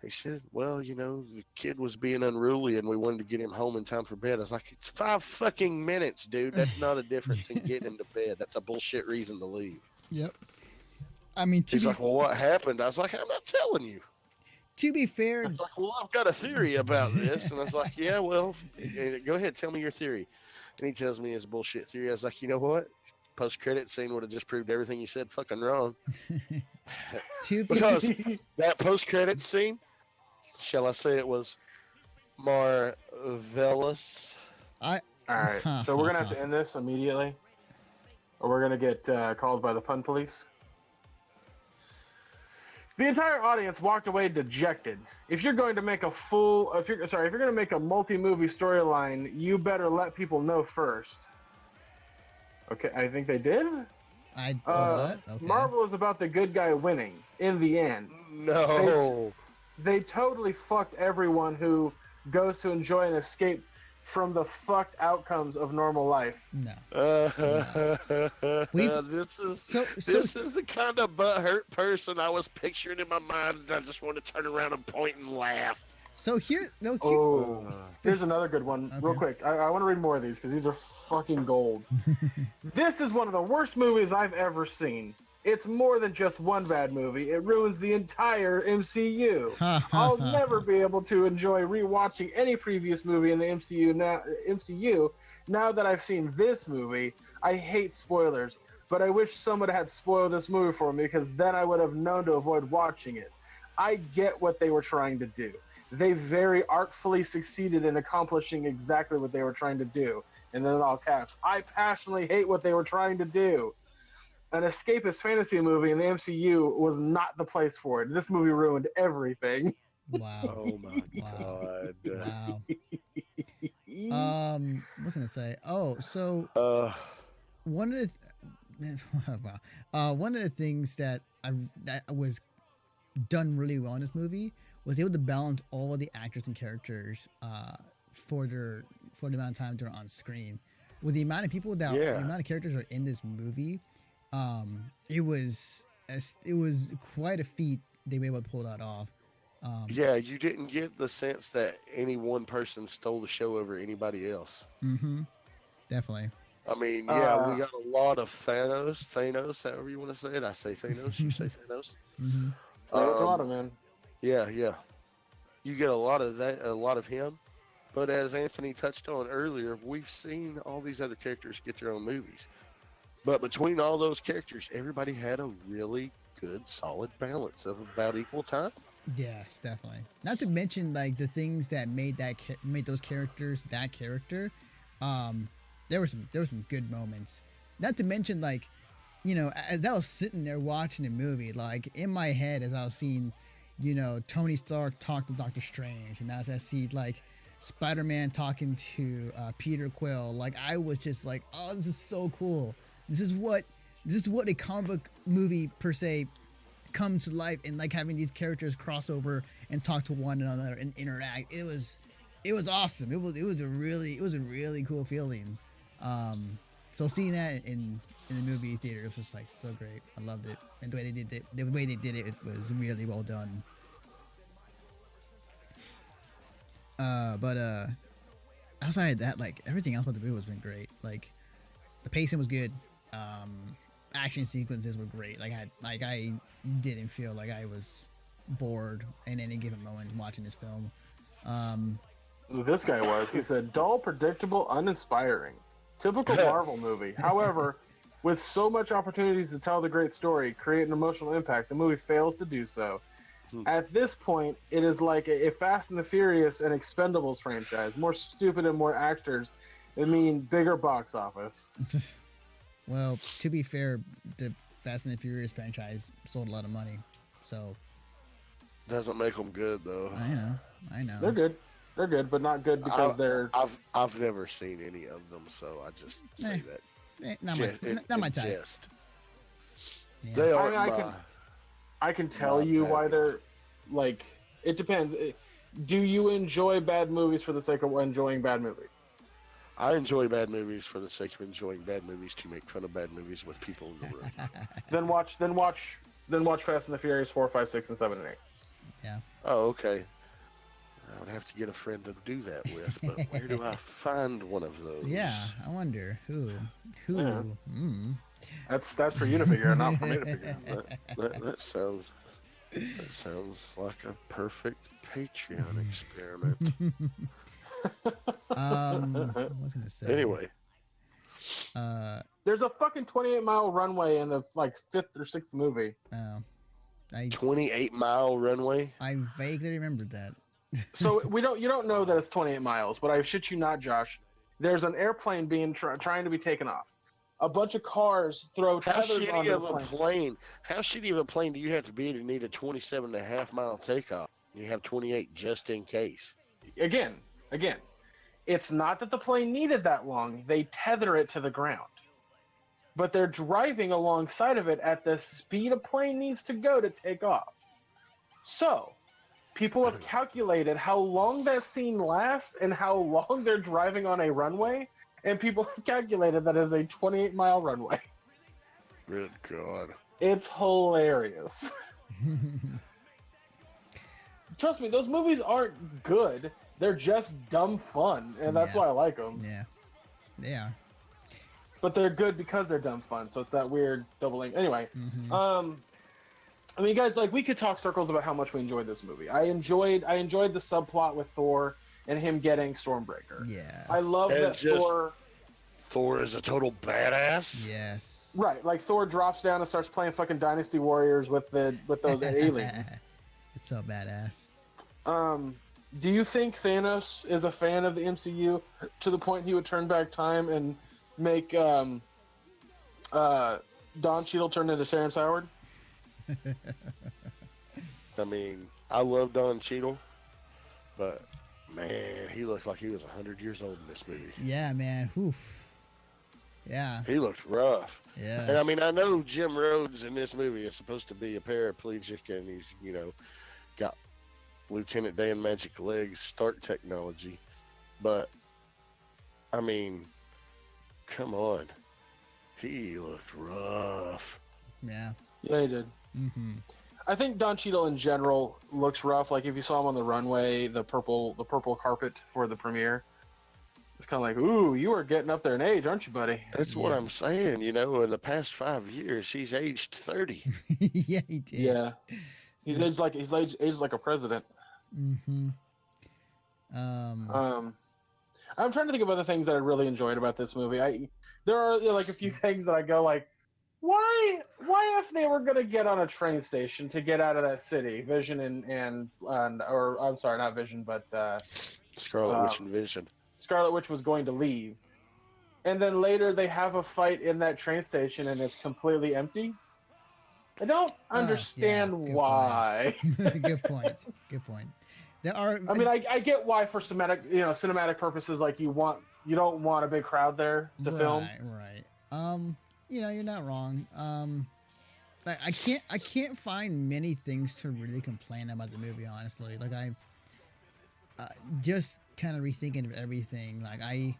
He said, well, the kid was being unruly and we wanted to get him home in time for bed. I was like, it's 5 fucking minutes, dude. That's not a difference in getting him to bed. That's a bullshit reason to leave. Yep. I mean, he's like, well, what happened? I was like, I'm not telling you. To be fair, I was like, well, I've got a theory about this. And I was like, yeah, well, go ahead, tell me your theory. And he tells me his bullshit theory. I was like, you know what? Post-credit scene would have just proved everything you said fucking wrong. Because that post-credit scene, shall I say it was marvelous? All right, so we're going to have to end this immediately, or we're going to get called by the pun police. The entire audience walked away dejected. If you're going to make a if you're going to make a multi-movie storyline, you better let people know first. Okay, I think they did. What? Okay. Marvel is about the good guy winning in the end. No. They totally fucked everyone who goes to enjoy and escape from the fucked outcomes of normal life. No. This is the kind of butthurt person I was picturing in my mind, and I just want to turn around and point and laugh. So here's another good one. Okay. Real quick. I want to read more of these because these are fucking gold. This is one of the worst movies I've ever seen. It's more than just one bad movie. It ruins the entire MCU. I'll never be able to enjoy rewatching any previous movie in the MCU now that I've seen this movie. I hate spoilers, but I wish someone had spoiled this movie for me because then I would have known to avoid watching it. I get what they were trying to do. They very artfully succeeded in accomplishing exactly what they were trying to do. And then in all caps, I passionately hate what they were trying to do. An escapist fantasy movie in the MCU was not the place for it. This movie ruined everything. Wow. Oh my Wow. god. Wow. What's I gonna say? Oh, so one of the one of the things that was done really well in this movie was able to balance all of the actors and characters for the amount of time they're on screen. With the amount of people that the amount of characters are in this movie, it was quite a feat they were able to pull that off. Yeah, you didn't get the sense that any one person stole the show over anybody else. Mm-hmm. Definitely. I mean, yeah, we got a lot of Thanos, however you want to say it. I say Thanos, you say Thanos. Mm-hmm. Tomato, man. Yeah. You get a lot of that, a lot of him. But as Anthony touched on earlier, we've seen all these other characters get their own movies. But between all those characters, everybody had a really good, solid balance of about equal time. Yes, definitely. Not to mention like the things that made those characters that character. There were some good moments. Not to mention like, as I was sitting there watching the movie, like in my head as I was seeing, Tony Stark talk to Doctor Strange, and as I see like Spider-Man talking to Peter Quill, like I was just like, oh, this is so cool. This is what a comic book movie per se come to life, and like having these characters cross over and talk to one another and interact. It was awesome. It was a really cool feeling. So seeing that in the movie theater, it was just like so great. I loved it, and the way they did it was really well done. But outside of that, like everything else about the movie has been great. Like the pacing was good. Action sequences were great. I didn't feel like I was bored in any given moment watching this film. This guy was. He said, dull, predictable, uninspiring. Typical Marvel movie. However, with so much opportunities to tell the great story, create an emotional impact, the movie fails to do so. At this point, it is like a Fast and the Furious and Expendables franchise. More stupid and more actors. I mean, bigger box office. Well, to be fair, the Fast and the Furious franchise sold a lot of money, so doesn't make them good though. I know. They're good, but not good because they're. I've never seen any of them, so I just say that. Not my type. Yeah. They are. I can tell you why they're like. It depends. Do you enjoy bad movies for the sake of enjoying bad movies? I enjoy bad movies for the sake of enjoying bad movies to make fun of bad movies with people in the room. Then watch Fast and the Furious 4, 5, 6, and 7, and 8. Yeah. Oh, okay. I would have to get a friend to do that with, but where do I find one of those? Yeah, I wonder who. Yeah. That's for you to figure out, not for me to figure out. That sounds like a perfect Patreon experiment. What was I gonna say? Anyway, there's a fucking 28-mile runway in the fifth or sixth movie. 28-mile runway. I vaguely remembered that. So you don't know that it's 28 miles, but I shit you not, Josh. There's an airplane being trying to be taken off. A bunch of cars throw tethers onto the plane. How shitty of a plane do you have to be to need a 27.5-mile takeoff? You have 28 just in case. Again, it's not that the plane needed that long. They tether it to the ground. But they're driving alongside of it at the speed a plane needs to go to take off. So, people have calculated how long that scene lasts and how long they're driving on a runway, and people have calculated that is a 28-mile runway. Good God. It's hilarious. Trust me, those movies aren't good. They're just dumb fun, and that's why I like them. Yeah, they are. but they're good because they're dumb fun. So it's that weird doubling. Anyway, I mean, guys, like we could talk circles about how much we enjoyed this movie. I enjoyed the subplot with Thor and him getting Stormbreaker. Yes. I love And that just- Thor. Thor is a total badass. Yes. Right, like Thor drops down and starts playing fucking Dynasty Warriors with those aliens. It's so badass. Do you think Thanos is a fan of the MCU to the point he would turn back time and make Don Cheadle turn into Terrence Howard? I mean, I love Don Cheadle, but man, he looked like he was 100 years old in this movie. Yeah, man. Oof. Yeah. He looked rough. Yeah. And I mean, I know Jim Rhodes in this movie is supposed to be a paraplegic, and he's, got Lieutenant Dan Magic Legs Stark technology. But, I mean, come on. He looked rough. Yeah. Yeah, he did. Mm-hmm. I think Don Cheadle in general looks rough. Like if you saw him on the runway, the purple carpet for the premiere, it's kind of like, ooh, you are getting up there in age, aren't you, buddy? That's what I'm saying. In the past 5 years, he's aged 30. Yeah, he did. Yeah, he's aged like a president. Mm-hmm. I'm trying to think of other things that I really enjoyed about this movie. There are like a few things that I go like, why if they were gonna get on a train station to get out of that city, Vision or I'm sorry, not Vision, but Scarlet Witch and Vision. Scarlet Witch was going to leave, and then later they have a fight in that train station and it's completely empty. I don't understand why. Good point. Good point. There are. I mean, I get why for cinematic purposes, like you don't want a big crowd there to film. Right. You're not wrong. I can't find many things to really complain about the movie, honestly. Like I just kind of rethinking of everything. I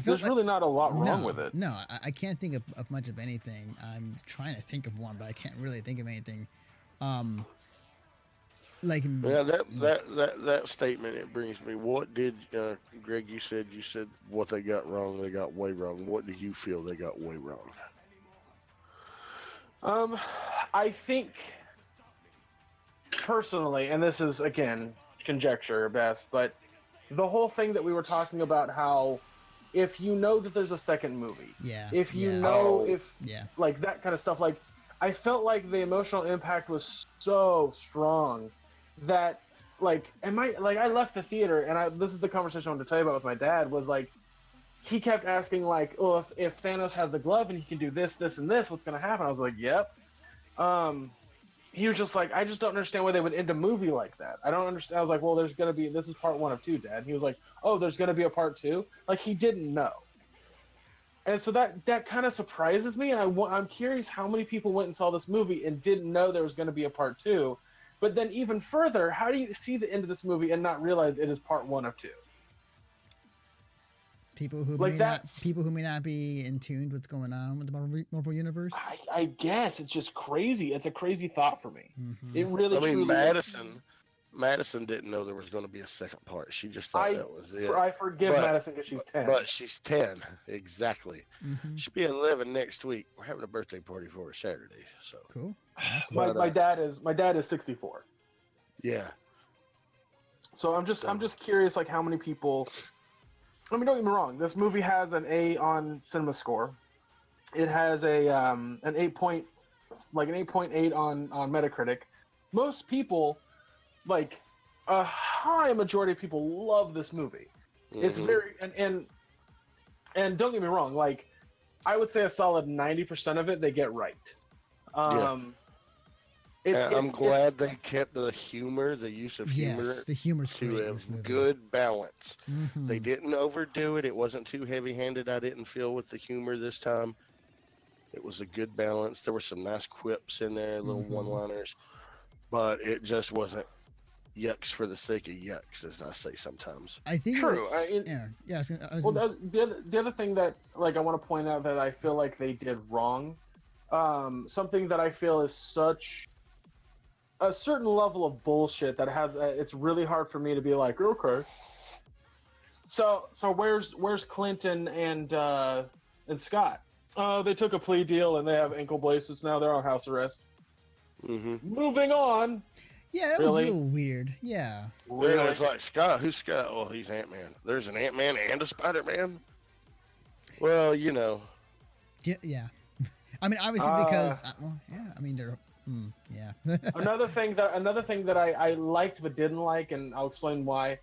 feel There's really not a lot wrong with it. No, I can't think of much of anything. I'm trying to think of one, but I can't really think of anything. That statement, it brings me. What did Greg? You said what they got wrong. They got way wrong. What do you feel they got way wrong? I think personally, and this is again conjecture at best, but the whole thing that we were talking about, how if you know that there's a second movie, if you know like that kind of stuff, like I felt like the emotional impact was so strong that I left the theater and this is the conversation I wanted to tell you about with my dad, was like he kept asking like, oh, if Thanos has the glove and he can do this, this, and this, what's gonna happen? I was like, yep. He was just like, I just don't understand why they would end a movie like that. I don't understand. I was like, well, this is part 1 of 2, Dad. And he was like, oh, there's gonna be a part 2? Like he didn't know. And so that kind of surprises me, and I'm curious how many people went and saw this movie and didn't know there was going to be a part 2. But then even further, how do you see the end of this movie and not realize it is part 1 of 2? People who may not be in tune with what's going on with the Marvel universe. I guess it's just crazy. It's a crazy thought for me. Mm-hmm. It really. I mean, truly Madison didn't know there was going to be a second part. She just thought that was it. I forgive Madison because she's 10. But she's 10, exactly. Mm-hmm. She'll be 11 next week. We're having a birthday party for her Saturday. So cool. Awesome. My dad is 64. Yeah. So I'm just curious, like how many people. I mean, don't get me wrong. This movie has an A on Cinema Score. It has an 8.8 on Metacritic. Most people, like a high majority of people, love this movie. Mm-hmm. It's very and don't get me wrong. Like I would say a solid 90% of it they get right. I'm glad they kept the humor, the use of humor. Yes, the humor's to great a in this movie. good balance. Mm-hmm. They didn't overdo it. It wasn't too heavy-handed. I didn't feel with the humor this time. It was a good balance. There were some nice quips in there, little one-liners, but it just wasn't yucks for the sake of yucks, as I say sometimes. I think true. The other thing that I want to point out that I feel like they did wrong, something that I feel is such a certain level of bullshit that it's really hard for me to be like, okay. So where's Clinton and Scott? They took a plea deal and they have ankle bracelets now. They're on house arrest. Mm-hmm. Moving on. Yeah, that was a Really? little weird. Yeah. Then it's like, Scott, who's Scott? Oh, he's Ant-Man. There's an Ant-Man and a Spider-Man? Well, you know. Yeah. I mean, obviously because well, yeah. I mean, they're yeah. another thing that I liked but didn't like, and I'll explain why.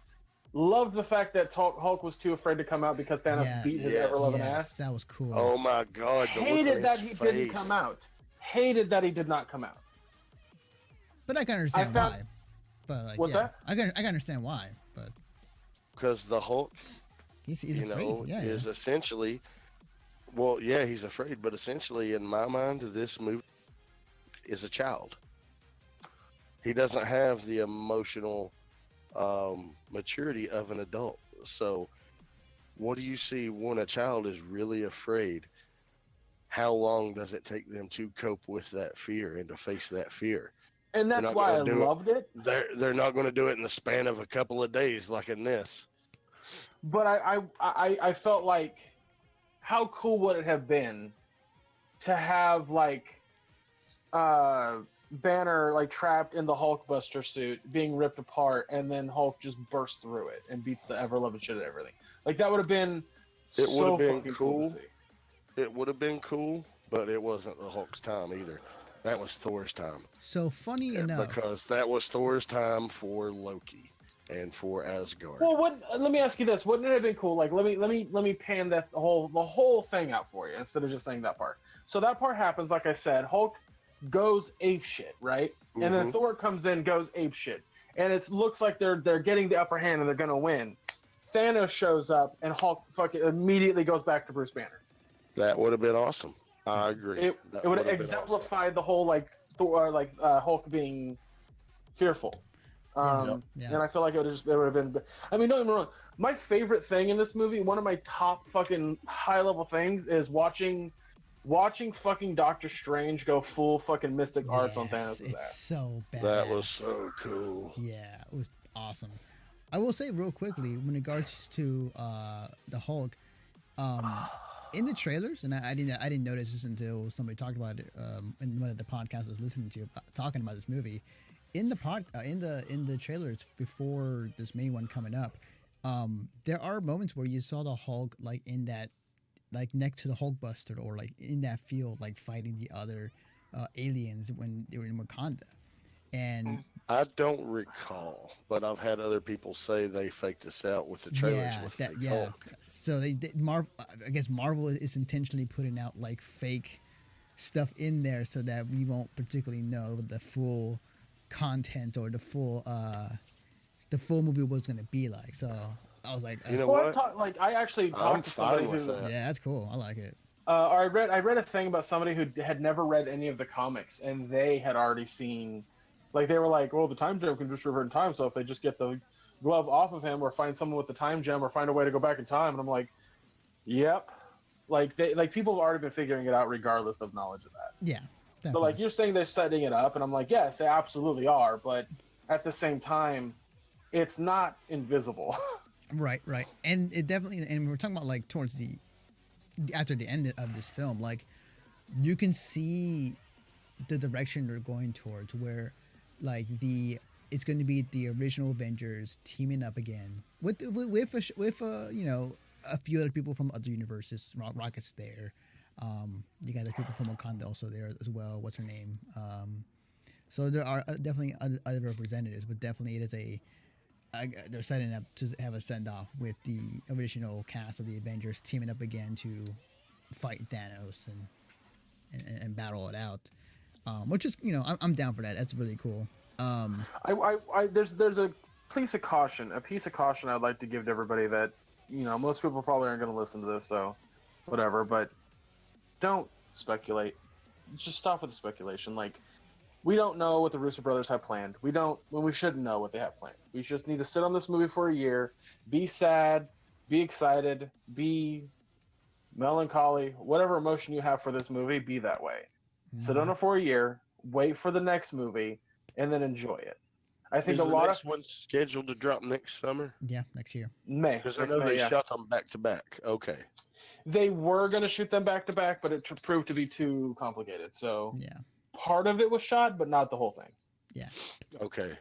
Loved the fact that Hulk was too afraid to come out because Thanos beat his ever-loving ass. That was cool. Oh my God! The Hated that he face. didn't come out. Hated that he did not come out. But I can understand why. But like, what's that? I can understand why. But because the Hulk, he's afraid. Is essentially, well, yeah, he's afraid, but essentially, in my mind, this movie is a child. He doesn't have the emotional maturity of an adult. So, what do you see when a child is really afraid? How long does it take them to cope with that fear and to face that fear? And that's why I loved it. They're not going to do it in the span of a couple of days like in this. But I felt like, how cool would it have been to have like Banner like trapped in the Hulkbuster suit being ripped apart, and then Hulk just bursts through it and beats the ever-loving shit out of everything. Like that would have been so fucking cool. It would have been cool, but it wasn't the Hulk's time either. That was Thor's time. So funny enough, because that was Thor's time for Loki and for Asgard. Well, let me ask you this: wouldn't it have been cool? Like, let me pan that the whole thing out for you instead of just saying that part. So that part happens, like I said. Hulk goes ape shit, right? Mm-hmm. And then Thor comes in, goes ape shit, and it looks like they're getting the upper hand and they're gonna win. Thanos shows up and Hulk fucking immediately goes back to Bruce Banner. That would have been awesome. I agree. It would have exemplified the whole like Thor, Hulk being fearful. And I feel like it would have been. I mean, don't get me wrong. My favorite thing in this movie, one of my top fucking high level things, is watching fucking Doctor Strange go full fucking Mystic Arts on Thanos' It's ass. so bad. That was so cool. Yeah, it was awesome. I will say real quickly, when it regards to the Hulk, in the trailers, and I didn't notice this until somebody talked about it in one of the podcasts I was listening to talking about this movie. In the trailers before this main one coming up, there are moments where you saw the Hulk like in that, like next to the Hulkbuster, or like in that field, like fighting the other aliens when they were in Wakanda. And I don't recall, but I've had other people say they faked us out with the trailers with fake Hulk. So I guess Marvel is intentionally putting out like fake stuff in there so that we won't particularly know the full content or the full movie was going to be like. So I was like, you know what? I actually talked to somebody who. Yeah, that's cool. I like it. I read a thing about somebody who had never read any of the comics, and they had already seen. Like, they were like, well, the time gem can just revert in time, so if they just get the glove off of him or find someone with the time gem or find a way to go back in time, and I'm like, yep. Like, people have already been figuring it out regardless of knowledge of that. Yeah, definitely. So, like, you're saying they're setting it up, and I'm like, yes, they absolutely are, but at the same time, it's not invisible. Right. And it definitely, and we're talking about, like, towards after the end of this film, like, you can see the direction they're going towards, where like it's going to be the original Avengers teaming up again with you know, a few other people from other universes. Rocket's there. You got the people from Wakanda also there as well. What's her name? So there are definitely other representatives, but definitely it is they're setting up to have a send off with the original cast of the Avengers teaming up again to fight Thanos and battle it out. Which is, you know, I'm down for that. That's really cool. There's a piece of caution I'd like to give to everybody that, you know, most people probably aren't going to listen to this, so whatever, but don't speculate. Just stop with the speculation. Like, we don't know what the Russo brothers have planned. We shouldn't know what they have planned. We just need to sit on this movie for a year, be sad, be excited, be melancholy, whatever emotion you have for this movie, be that way. Sit on it for a year, wait for the next movie, and then enjoy it. I think Is a the lot next of one scheduled to drop next summer? Yeah, next year. May. Because I Next know May, they yeah. shot them back to back. Okay. They were going to shoot them back to back, but it proved to be too complicated. So Yeah. part of it was shot, but not the whole thing. Yeah. Okay.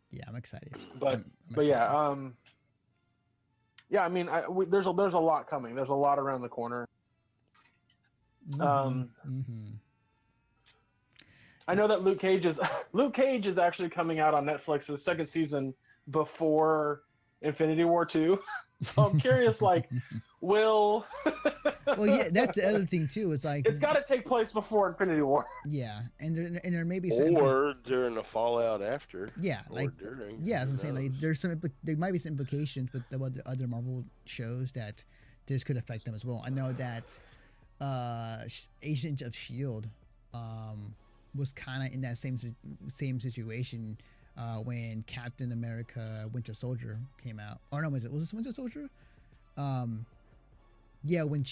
Yeah, I'm excited. But I'm but excited. yeah, I mean, there's a lot coming. There's a lot around the corner. I know that Luke Cage is actually coming out on Netflix the second season before Infinity War 2. So I'm curious, like, will Well, yeah, that's the other thing too. It's like it's got to take place before Infinity War. yeah, and there may be some or during the fallout after. yeah, Or like during. yeah, as Who I'm saying, like knows? there's there might be some implications with the other Marvel shows that this could affect them as well. I know that Agents of Shield was kind of in that same situation when Captain America Winter Soldier came out. Or no, was this Winter Soldier? Yeah, when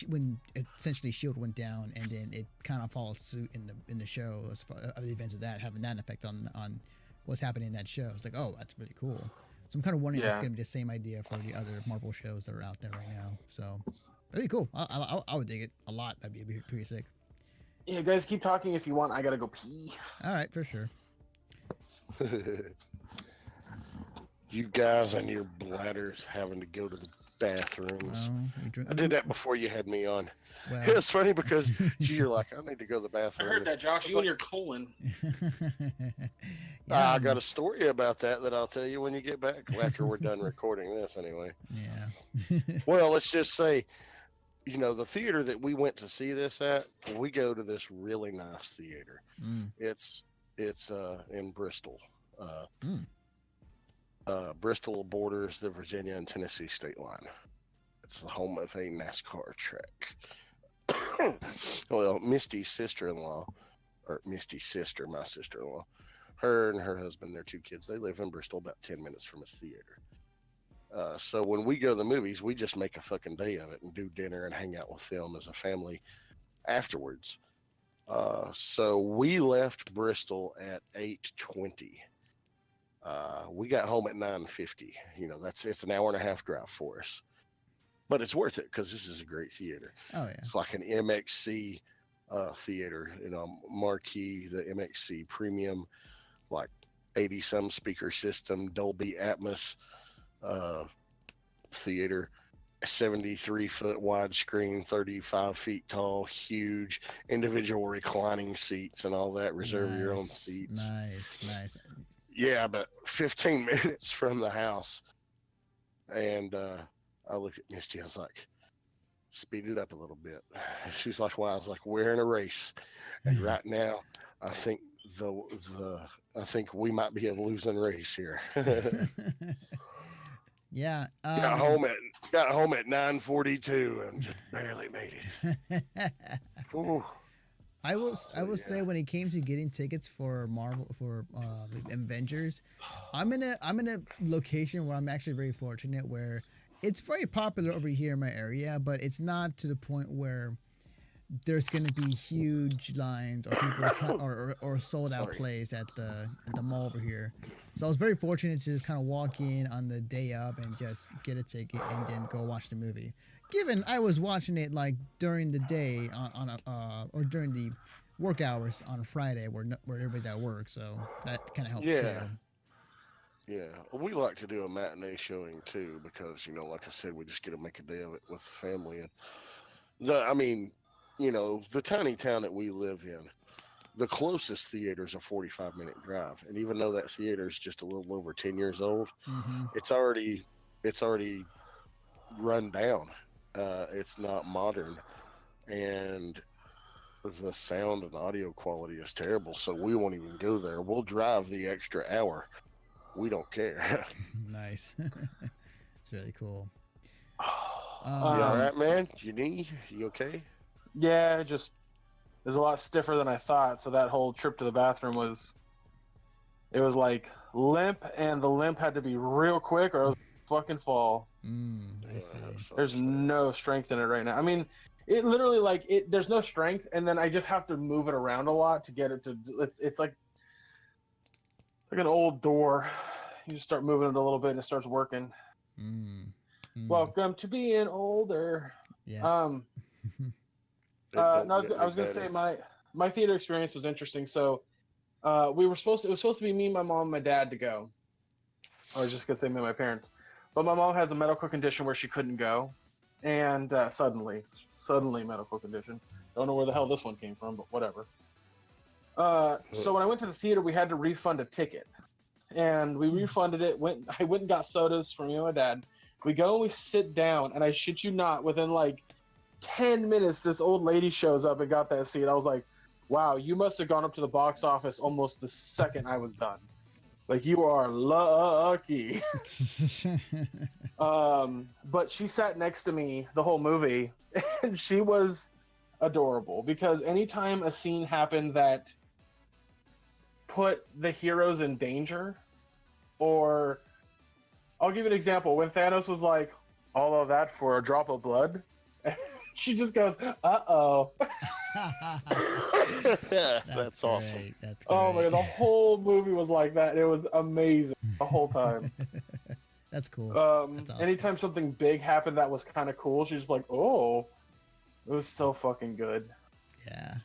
essentially Shield went down, and then it kind of follows suit in the show as far as the events of that having that effect on what's happening in that show. It's like, oh, that's really cool. So I'm kind of wondering if it's gonna be the same idea for the other Marvel shows that are out there right now. So that'd be cool. I would dig it a lot. That'd be pretty sick. Yeah, guys, keep talking if you want. I gotta go pee. All right, for sure. You guys and your bladders having to go to the bathrooms. Well, you drink. I did that before you had me on. Well, It's funny because you're like, I need to go to the I bathroom. heard that, Josh. It's You like, and your colon. yeah, I got a story about that I'll tell you when you get back after we're done recording this anyway. Yeah. Well, let's just say, the theater that we went to see this at, we go to this really nice theater. Mm. It's in Bristol. Mm. Bristol borders the Virginia and Tennessee state line. It's the home of a NASCAR track. Well, Misty's sister-in-law, or Misty's sister, my sister-in-law, her and her husband, their 2 kids, they live in Bristol, about 10 minutes from this theater. So when we go to the movies, we just make a fucking day of it and do dinner and hang out with them as a family afterwards. So we left Bristol at 8:20. We got home at 9:50. It's an hour and a half drive for us, but it's worth it because this is a great theater. Oh yeah. It's like an MXC theater, marquee, the MXC premium, like 80-some speaker system, Dolby Atmos theater, 73-foot widescreen, 35 feet tall, huge, individual reclining seats and all that. Reserve your own seats. Nice. Yeah, but 15 minutes from the house. And I looked at Misty. I was like, speed it up a little bit. She's like, well, I was like, we're in a race. And right now, I think I think we might be in a losing race here. Yeah. Got home at 9:42 and just barely made it. Ooh. I will say when it came to getting tickets for Avengers, I'm in a location where I'm actually very fortunate where it's very popular over here in my area, but it's not to the point where there's going to be huge lines or people or sold out plays at the mall over here. So I was very fortunate to just kind of walk in on the day of and just get a ticket and then go watch the movie. Given I was watching it like during the day or during the work hours on a Friday where everybody's at work, so that kind of helped too. Yeah, we like to do a matinee showing too because like I said, we just get to make a day of it with the family. And the tiny town that we live in, the closest theater is a 45-minute drive, and even though that theater is just a little over 10 years old, it's already run down. It's not modern, and the sound and audio quality is terrible, so we won't even go there. We'll drive the extra hour. We don't care. Nice. It's really cool. You all right, man? You okay? Yeah, it was a lot stiffer than I thought. So that whole trip to the bathroom was like limp, and the limp had to be real quick or I was fucking fall. I see. There's no strength in it right now. I mean, it literally there's no strength, and then I just have to move it around a lot to get it to. It's like like an old door. You just start moving it a little bit and it starts working. Welcome to being older. Yeah. No, I was gonna say my theater experience was interesting. So, it was supposed to be me, my mom, and my dad to go. I was just gonna say me and my parents, but my mom has a medical condition where she couldn't go, and suddenly medical condition. Don't know where the hell this one came from, but whatever. So when I went to the theater, we had to refund a ticket, and we refunded it. I went and got sodas for me and my dad. We go and we sit down, and I shit you not, within like 10 minutes, this old lady shows up and got that seat. I was like, wow, you must have gone up to the box office almost the second I was done. Like, you are lucky. But she sat next to me the whole movie, and she was adorable, because anytime a scene happened that put the heroes in danger, or I'll give you an example. When Thanos was like, all of that for a drop of blood, she just goes, uh-oh. That's awesome. That's great. Oh my God, the whole movie was like that. It was amazing the whole time. That's cool. That's awesome. Anytime something big happened that was kind of cool, she's like, oh, it was so fucking good. Yeah.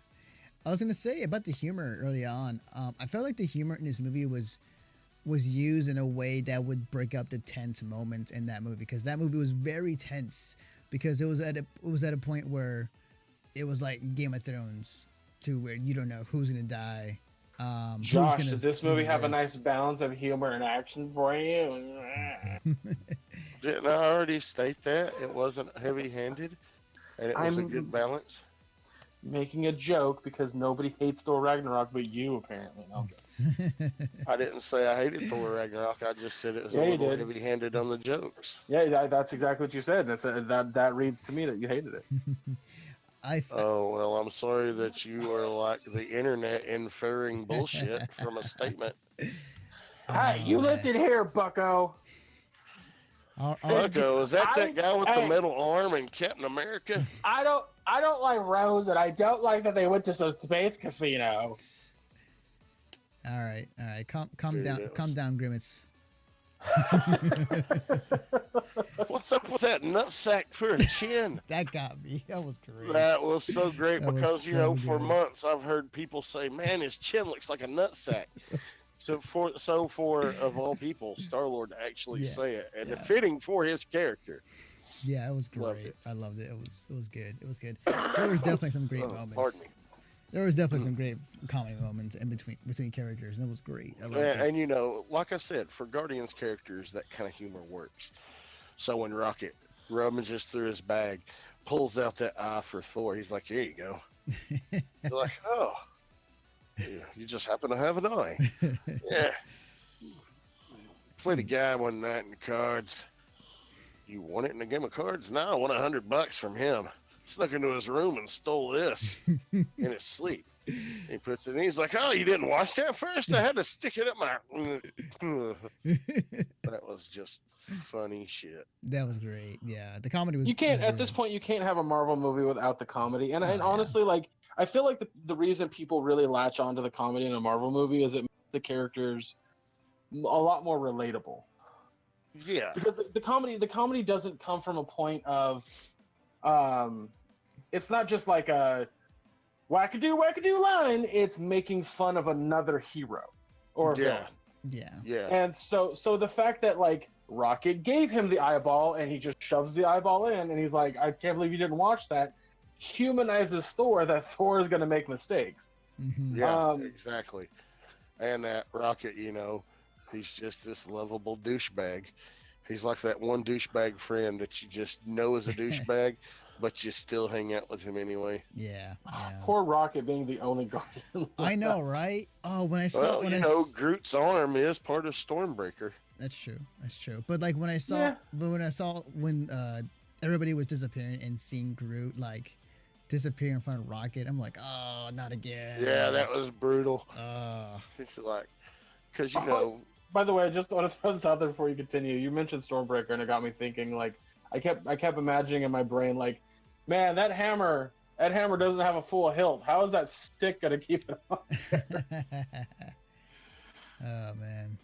I was going to say about the humor early on. I felt like the humor in this movie was used in a way that would break up the tense moments in that movie, because that movie was very tense, because it was at a point where it was like Game of Thrones, to where you don't know who's gonna die. Josh, does this movie have a nice balance of humor and action for you? Didn't I already state that it wasn't heavy-handed and it was a good balance? Making a joke because nobody hates Thor Ragnarok, but you apparently. No. I didn't say I hated Thor Ragnarok. I just said it was a little heavy-handed on the jokes. Yeah, that's exactly what you said. That reads to me that you hated it. Oh, well, I'm sorry that you are like the internet inferring bullshit from a statement. Hey, you lived it here, bucko. Bucko, is that guy with the metal arm in Captain America? I don't like Rose, and I don't like that they went to some space casino. All right. Calm down, Grimace. What's up with that nutsack for a chin? That got me. That was great. That was so great because, for months I've heard people say, man, his chin looks like a nutsack. So for of all people, Star-Lord to actually say it, and fitting for his character. Yeah, it was great. I loved it. It was good. It was good. There was definitely some great moments. Pardon me. There was definitely some great comedy moments in between characters, and it was great. I loved it. And like I said, for Guardians characters, that kind of humor works. So when Rocket rummages through his bag, pulls out that eye for Thor, he's like, "Here you go." They're like, "Oh, you just happen to have an eye." Yeah. Played a guy one night in cards. You want it in a game of cards? No, I want $100 from him. Snuck into his room and stole this in his sleep. He puts it in. He's like, "Oh, you didn't wash that first? I had to stick it up my." That was just funny shit. That was great. Yeah, the comedy was. You can't at this point. You can't have a Marvel movie without the comedy. And honestly, like, I feel like the reason people really latch onto the comedy in a Marvel movie is it makes the characters a lot more relatable. Yeah, because the comedy doesn't come from a point of, it's not just like a wackadoo line. It's making fun of another hero or villain. Yeah. And so the fact that, like, Rocket gave him the eyeball and he just shoves the eyeball in and he's like, "I can't believe you didn't watch that," humanizes Thor, that Thor is going to make mistakes. Mm-hmm. Yeah, exactly. And that Rocket, he's just this lovable douchebag. He's like that one douchebag friend that you just know is a douchebag, but you still hang out with him anyway. Yeah. Poor Rocket being the only Guardian. I know, right? Oh, when I saw Groot's arm is part of Stormbreaker. That's true. But like when I saw when everybody was disappearing and seeing Groot like disappear in front of Rocket, I'm like, oh, not again. Yeah, that was brutal. It's like, because By the way, I just want to throw this out there before you continue. You mentioned Stormbreaker, and it got me thinking. Like, I kept imagining in my brain, like, man, that hammer doesn't have a full hilt. How is that stick gonna keep it on? Oh man.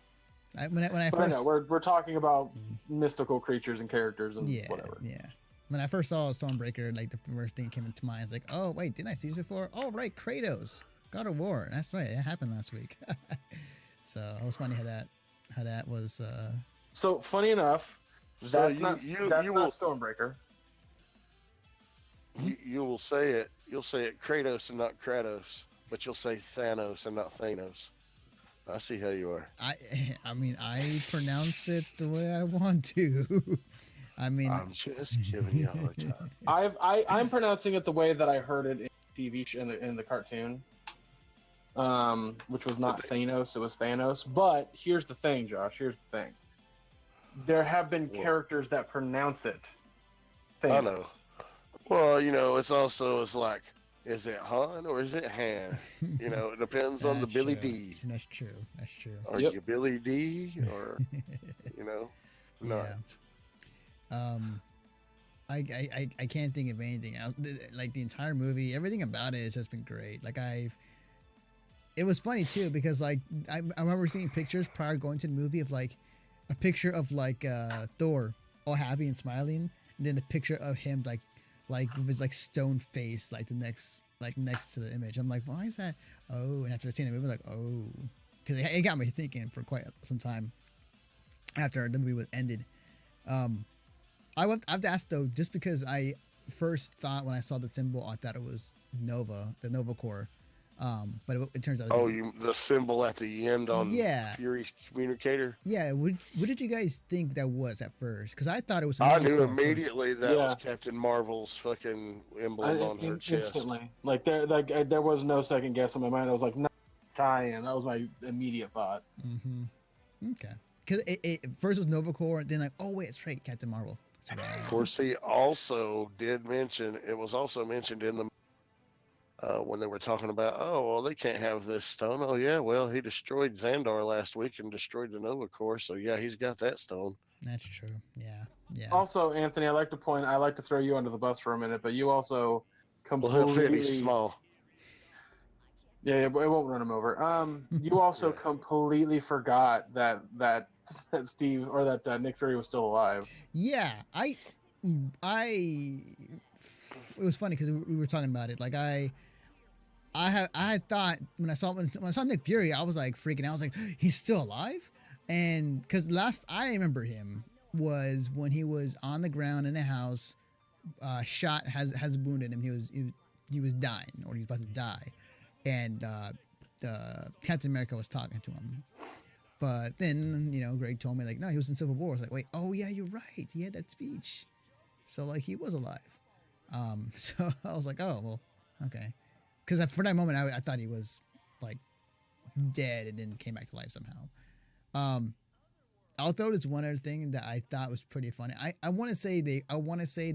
When I But I know first we're talking about mystical creatures and characters and whatever. Yeah. When I first saw Stormbreaker, like the first thing that came into mind is like, oh wait, didn't I see this before? Oh right, Kratos, God of War. That's right, it happened last week. So it was funny how that was. So funny enough, So that's not Stormbreaker. you will say it. You'll say it Kratos and not Kratos, but you'll say Thanos and not Thanos. I see how you are. I mean, I pronounce it the way I want to. I mean, I'm just giving you all the time. I'm pronouncing it the way that I heard it in TV in the cartoon, which was not Thanos, it was Thanos. But here's the thing, Josh. Here's the thing. There have been characters that pronounce it Thanos. I know. Well, it's like, is it Han or is it Han? It depends on the Billy D. That's true. That's true. Are you Billy D or, not? Yeah. I can't think of anything else. Like the entire movie, everything about it has just been great. Like it was funny too because like I remember seeing pictures prior to going to the movie of like a picture of like Thor all happy and smiling, and then the picture of him like with his like stone face like next to the image. I'm like, why is that? Oh, and after seeing the movie, like, oh, because it got me thinking for quite some time after the movie was ended. I have to ask though, just because I first thought when I saw the symbol, I thought it was Nova, the Nova Core. But it turns out. The symbol at the end on Fury's communicator. Yeah, what did you guys think that was at first? Because I thought it was. I knew immediately that was Captain Marvel's fucking emblem on her chest. Instantly, there was no second guess in my mind. I was like, no, tie-in. That was my immediate thought. Mm-hmm. Okay, because it first was Nova Corps, and then like, oh wait, it's right, Captain Marvel. Right. Of course, he also did mention. It was also mentioned in the. When they were talking about, oh, well, they can't have this stone. Oh, yeah, well, he destroyed Xandar last week and destroyed the Nova Corps, so yeah, he's got that stone. That's true. Yeah. Also, Anthony, I like to throw you under the bus for a minute, but you also completely he's small. Yeah, it won't run him over. You also completely forgot that Steve or that Nick Fury was still alive. Yeah, it was funny because we were talking about it. Like I had thought when I saw Nick Fury, I was like freaking out. I was like, he's still alive, and because last I remember him was when he was on the ground in a house, shot has wounded him. He was dying or he was about to die, and Captain America was talking to him. But then Greg told me like, no, he was in Civil War. I was like, wait, oh yeah, you're right. He had that speech, so like he was alive. So I was like, oh well, okay. Because for that moment, I thought he was like dead and then came back to life somehow. I'll throw this one other thing that I thought was pretty funny. I want to say they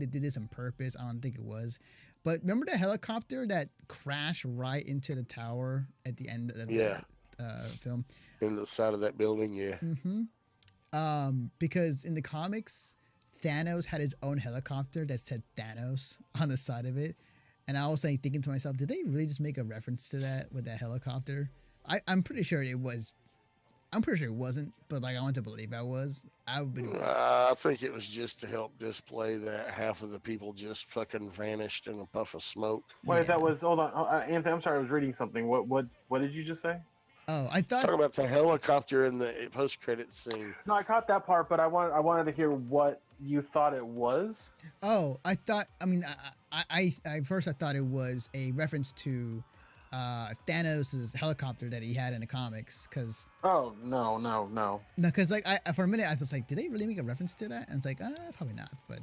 did this on purpose. I don't think it was, but remember the helicopter that crashed right into the tower at the end of the film? In the side of that building, yeah. Mm-hmm. Because in the comics, Thanos had his own helicopter that said Thanos on the side of it. And I was thinking to myself, did they really just make a reference to that with that helicopter? I'm pretty sure it was. I'm pretty sure it wasn't, but like I want to believe I was. I think it was just to help display that half of the people just fucking vanished in a puff of smoke. Wait, that was hold on, Anthony. I'm sorry, I was reading something. What did you just say? Oh, I thought talking about the helicopter in the post-credit scene. No, I caught that part, but I wanted to hear what you thought it was. Oh, I thought. I mean, I first I thought it was a reference to Thanos' helicopter that he had in the comics. Cause no. Because like for a minute I was like, did they really make a reference to that? And it's like, probably not. But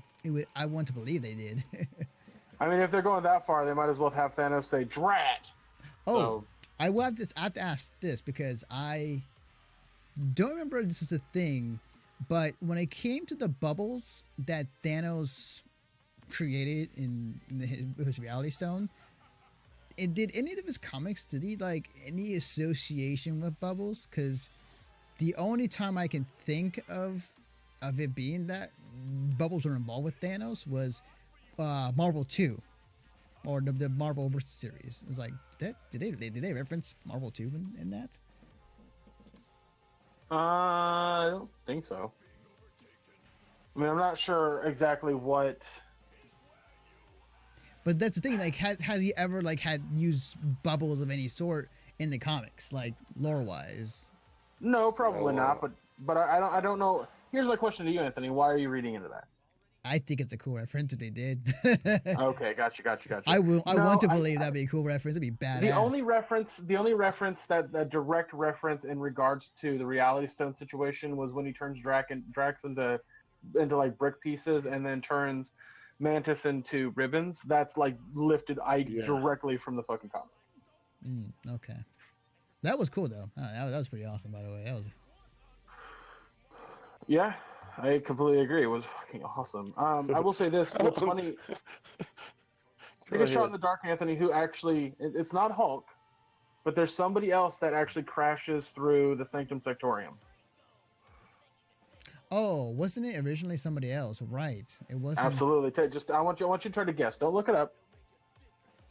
I want to believe they did. I mean, if they're going that far, they might as well have Thanos say "drat." Oh. So, I have to ask this because I don't remember if this is a thing, but when it came to the bubbles that Thanos created in his Reality Stone, did any of his comics, did he like any association with bubbles? Because the only time I can think of it being that bubbles were involved with Thanos was Marvel 2. Or the Marvel vs. series. It's like, did they reference Marvel 2 in that? I don't think so. I mean, I'm not sure exactly what. But that's the thing. Like, has he ever like had used bubbles of any sort in the comics, like lore wise? No, probably not. No. But I don't know. Here's my question to you, Anthony. Why are you reading into that? I think it's a cool reference if they did. Okay, gotcha. I No, want to believe that'd be a cool reference. It'd be badass. the only reference that direct reference in regards to the Reality Stone situation was when he turns Drax into like brick pieces and then turns Mantis into ribbons. That's like lifted Yeah. directly from the fucking comic. Okay, that was cool though. That was pretty awesome, by the way. That was. Yeah, I completely agree. It was fucking awesome. I will say this: what's funny? Take a shot in the dark, Anthony. Who actually? It's not Hulk, but there's somebody else that actually crashes through the Sanctum Sectorium. Oh, wasn't it originally somebody else? Right. It wasn't. Absolutely. I want you to try to guess. Don't look it up.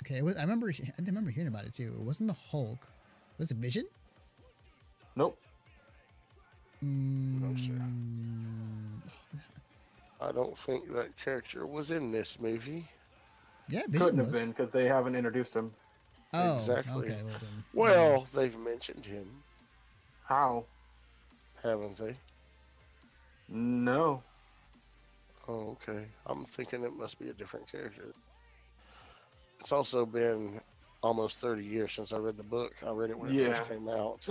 Okay. I remember hearing about it too. It wasn't the Hulk. Was it Vision? Nope. No, sir. I don't think that character was in this movie. Yeah, Vision Couldn't was. have been because they haven't introduced him. Oh, Exactly. okay. Well, they've mentioned him, How? haven't they? No. Oh, okay. I'm thinking it must be a different character. It's also been almost 30 years since I read the book. I read it when it first came out.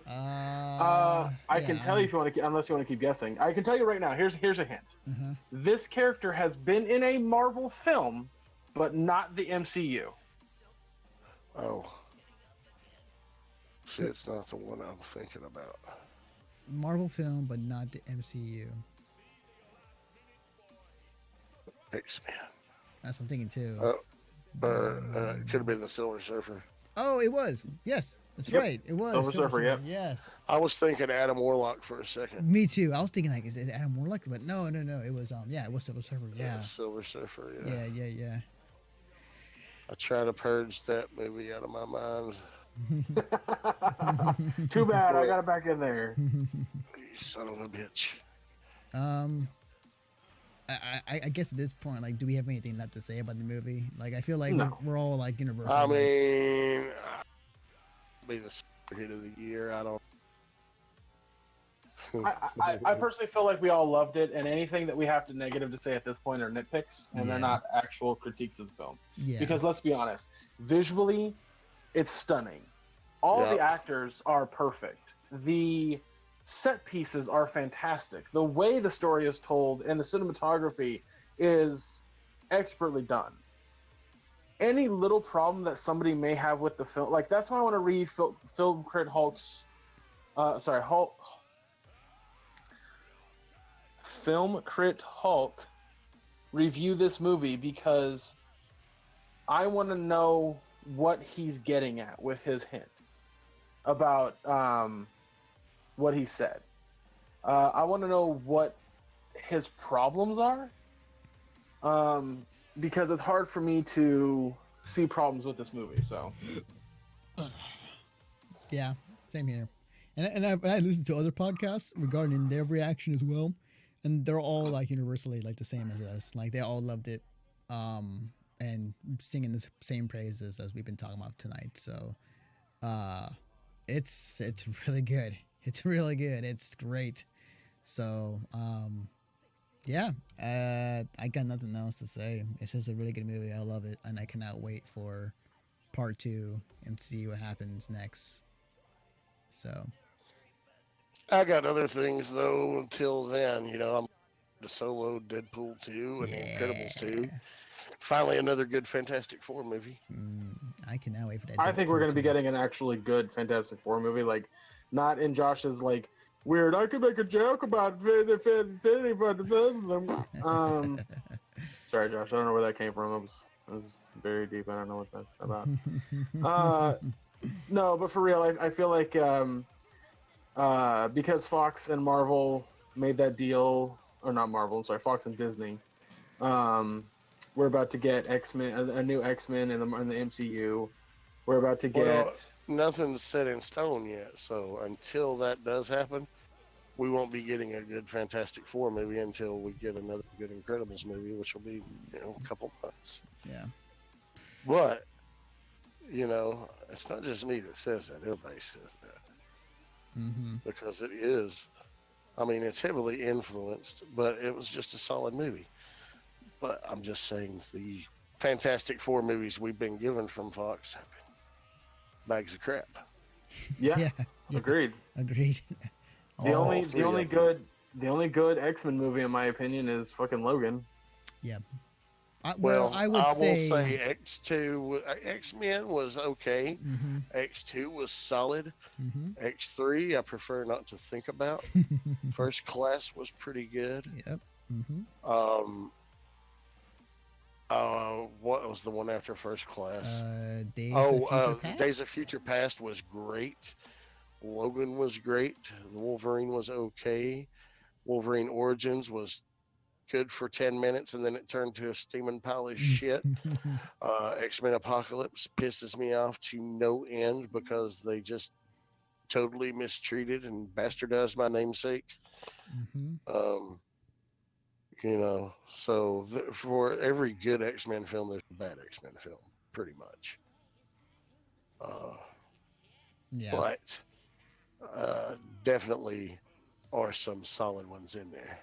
I can tell you if you want to, unless you want to keep guessing. I can tell you right now. Here's a hint. Uh-huh. This character has been in a Marvel film, but not the MCU. Oh. See, it's not the one I'm thinking about. Marvel film, but not the MCU. X-Men. That's what I'm thinking too. It could have been the Silver Surfer. Oh, it was. Yes, that's Yep. right. It was Silver Surfer, yep. Yes. I was thinking Adam Warlock for a second. Me too. I was thinking like, is it Adam Warlock? But no. It was it was Silver Surfer. Yeah. Silver Surfer, yeah. Yeah. I try to purge that movie out of my mind. Too bad. I got it back in there. You son of a bitch. I guess at this point, like, do we have anything left to say about the movie? Like, I feel like No. we're all like universal. I mean, be the hit of the year. I don't. I personally feel like we all loved it, and anything that we have to negative to say at this point are nitpicks, and they're not actual critiques of the film. Yeah. Because let's be honest, visually, it's stunning. All the actors are perfect. The set pieces are fantastic. The way the story is told and the cinematography is expertly done. Any little problem that somebody may have with the film, like that's why I want to read Film Crit Hulk's, Film Crit Hulk review this movie, because I want to know what he's getting at with his hint about what he said. I want to know what his problems are, because it's hard for me to see problems with this movie. So, yeah, same here. And I listened to other podcasts regarding their reaction as well, and they're all like universally like the same as us. Like they all loved it, and singing the same praises as we've been talking about tonight. So, it's really good. It's really good. It's great. So, yeah, I got nothing else to say. It's just a really good movie. I love it, and I cannot wait for part 2 and see what happens next. So, I got other things though. Until then, I'm the Solo, Deadpool 2, and Incredibles 2. Finally, another good Fantastic Four movie. I cannot wait for that. I think we're going to be getting an actually good Fantastic Four movie, like not in Josh's like weird. I could make a joke about Fantasy, but sorry, Josh. I don't know where that came from. It was very deep. I don't know what that's about. No, but for real, I feel like because Fox and Marvel made that deal, or not Marvel, I'm sorry, Fox and Disney. We're about to get X-Men, a new X-Men in the MCU. We're about to get. Well, nothing's set in stone yet, so until that does happen, we won't be getting a good Fantastic Four movie until we get another good Incredibles movie, which will be, a couple months. Yeah. But, it's not just me that says that. Everybody says that. Mm-hmm. Because it is, it's heavily influenced, but it was just a solid movie. But I'm just saying the Fantastic Four movies we've been given from Fox have been bags of crap. Yeah. Agreed. The only good X-Men movie, in my opinion, is fucking Logan. Yeah. I will say X-Men was okay. Mm-hmm. X2 was solid. Mm-hmm. X3, I prefer not to think about. First Class was pretty good. Yep. Mm-hmm. What was the one after First Class? Days of Future Past was great. Logan was great. The Wolverine was okay. Wolverine Origins was good for 10 minutes, and then it turned to a steaming pile of shit. X-Men Apocalypse pisses me off to no end because they just totally mistreated and bastardized my namesake. Mm-hmm. So for every good X-Men film, there's a bad X-Men film, pretty much. But definitely are some solid ones in there.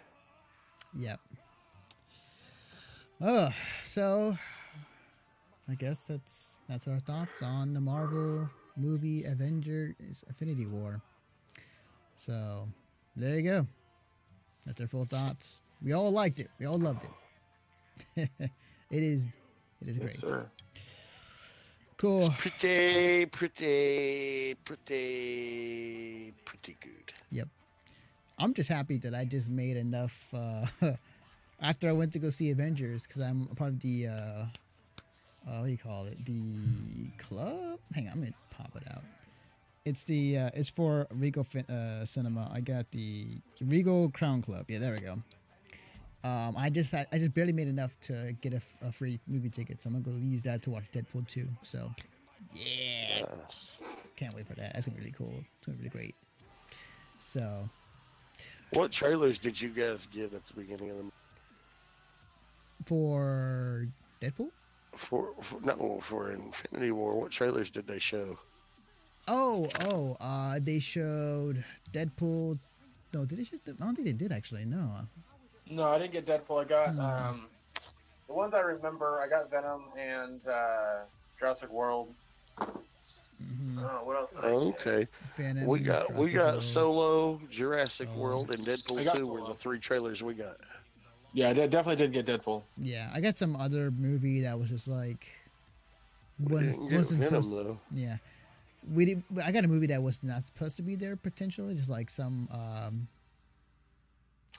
Yep. So I guess that's our thoughts on the Marvel movie Avengers Infinity War. So there you go. That's our full thoughts. We all liked it. We all loved it. It is great. Yes, sir. Cool. It's pretty good. Yep. I'm just happy that I just made enough after I went to go see Avengers, because I'm a part of the what do you call it? The club? Hang on, I'm gonna pop it out. It's it's for Regal Cinema. I got the Regal Crown Club. Yeah, there we go. I just barely made enough to get a free movie ticket, so I'm gonna go use that to watch Deadpool 2. So, yeah, can't wait for that. That's gonna be really cool. It's gonna be really great. So, what trailers did you guys get at the beginning of the movie? For Deadpool? For Infinity War, what trailers did they show? They showed Deadpool. No, did they show? I don't think they did actually. No, I didn't get Deadpool. I got the ones I remember. I got Venom and Jurassic World. Mm-hmm. What else? Okay, Venom, we got World. Solo, Jurassic World, and Deadpool 2 were the 3 trailers we got. Yeah, I definitely did get Deadpool. Yeah, I got some other movie that was just like wasn't Venom, supposed. though. Yeah, I got a movie that was not supposed to be there potentially, just like some.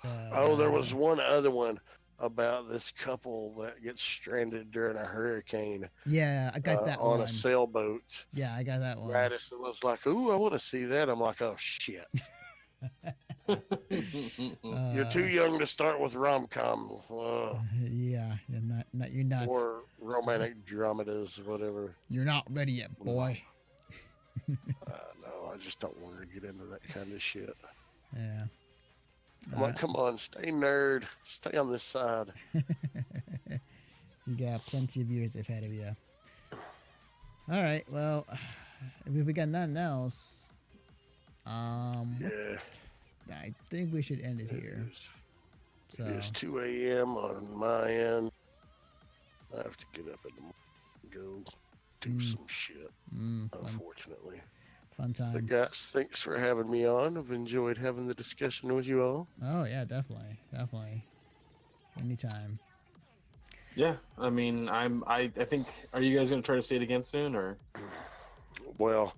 There was one other one about this couple that gets stranded during a hurricane. Yeah, I got that on one. a sailboat. Yeah, I got that one. Madison was like, "Ooh, I want to see that." I'm like, "Oh shit." You're too young to start with rom-com. Yeah, you're not. Or romantic dramas, whatever. You're not ready yet, boy. No, I just don't want to get into that kind of shit. Yeah. I'm like, come on, stay nerd. Stay on this side. You got plenty of years ahead of you. All right, well, if we got nothing else, Yeah. I think we should end it here. So it's 2 a.m. on my end. I have to get up in the morning and go do some shit, unfortunately. Fun times. But guys, thanks for having me on. I've enjoyed having the discussion with you all. Oh, yeah, definitely. Anytime. Yeah, I mean, I think, are you guys going to try to see it again soon, or? Well,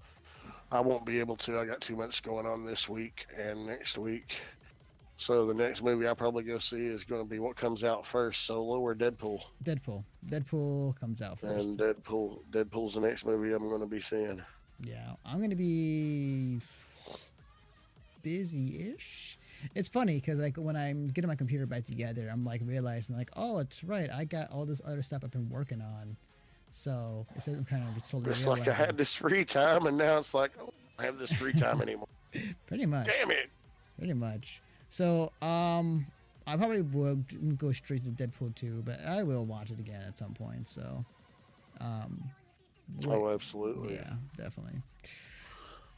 I won't be able to. I got too much going on this week and next week. So the next movie I'll probably go see is going to be what comes out first, Solo or Deadpool. Deadpool comes out first. And Deadpool's the next movie I'm going to be seeing. Yeah, I'm going to be busy-ish. It's funny because like when I'm getting my computer back together, I'm like realizing like, oh, it's right. I got all this other stuff I've been working on. So it's kind of totally It's realizing. like I had this free time, and now it's like, oh, I don't have this free time anymore. Pretty much. Damn it. Pretty much. So, I probably would go straight to Deadpool 2, but I will watch it again at some point. So, Oh, absolutely. yeah, definitely.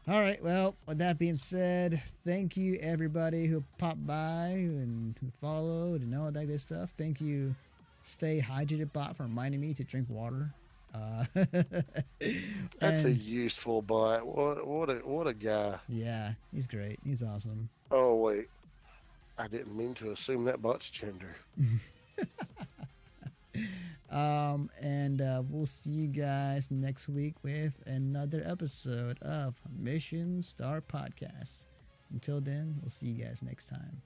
All right. Well, with that being said, thank you everybody who popped by and who followed and all that good stuff. Thank you, Stay Hydrated Bot, for reminding me to drink water. That's a useful bot. What a guy. Yeah, he's great. He's awesome. Oh wait, I didn't mean to assume that bot's gender. And we'll see you guys next week with another episode of Mission Star Podcast. Until then, we'll see you guys next time.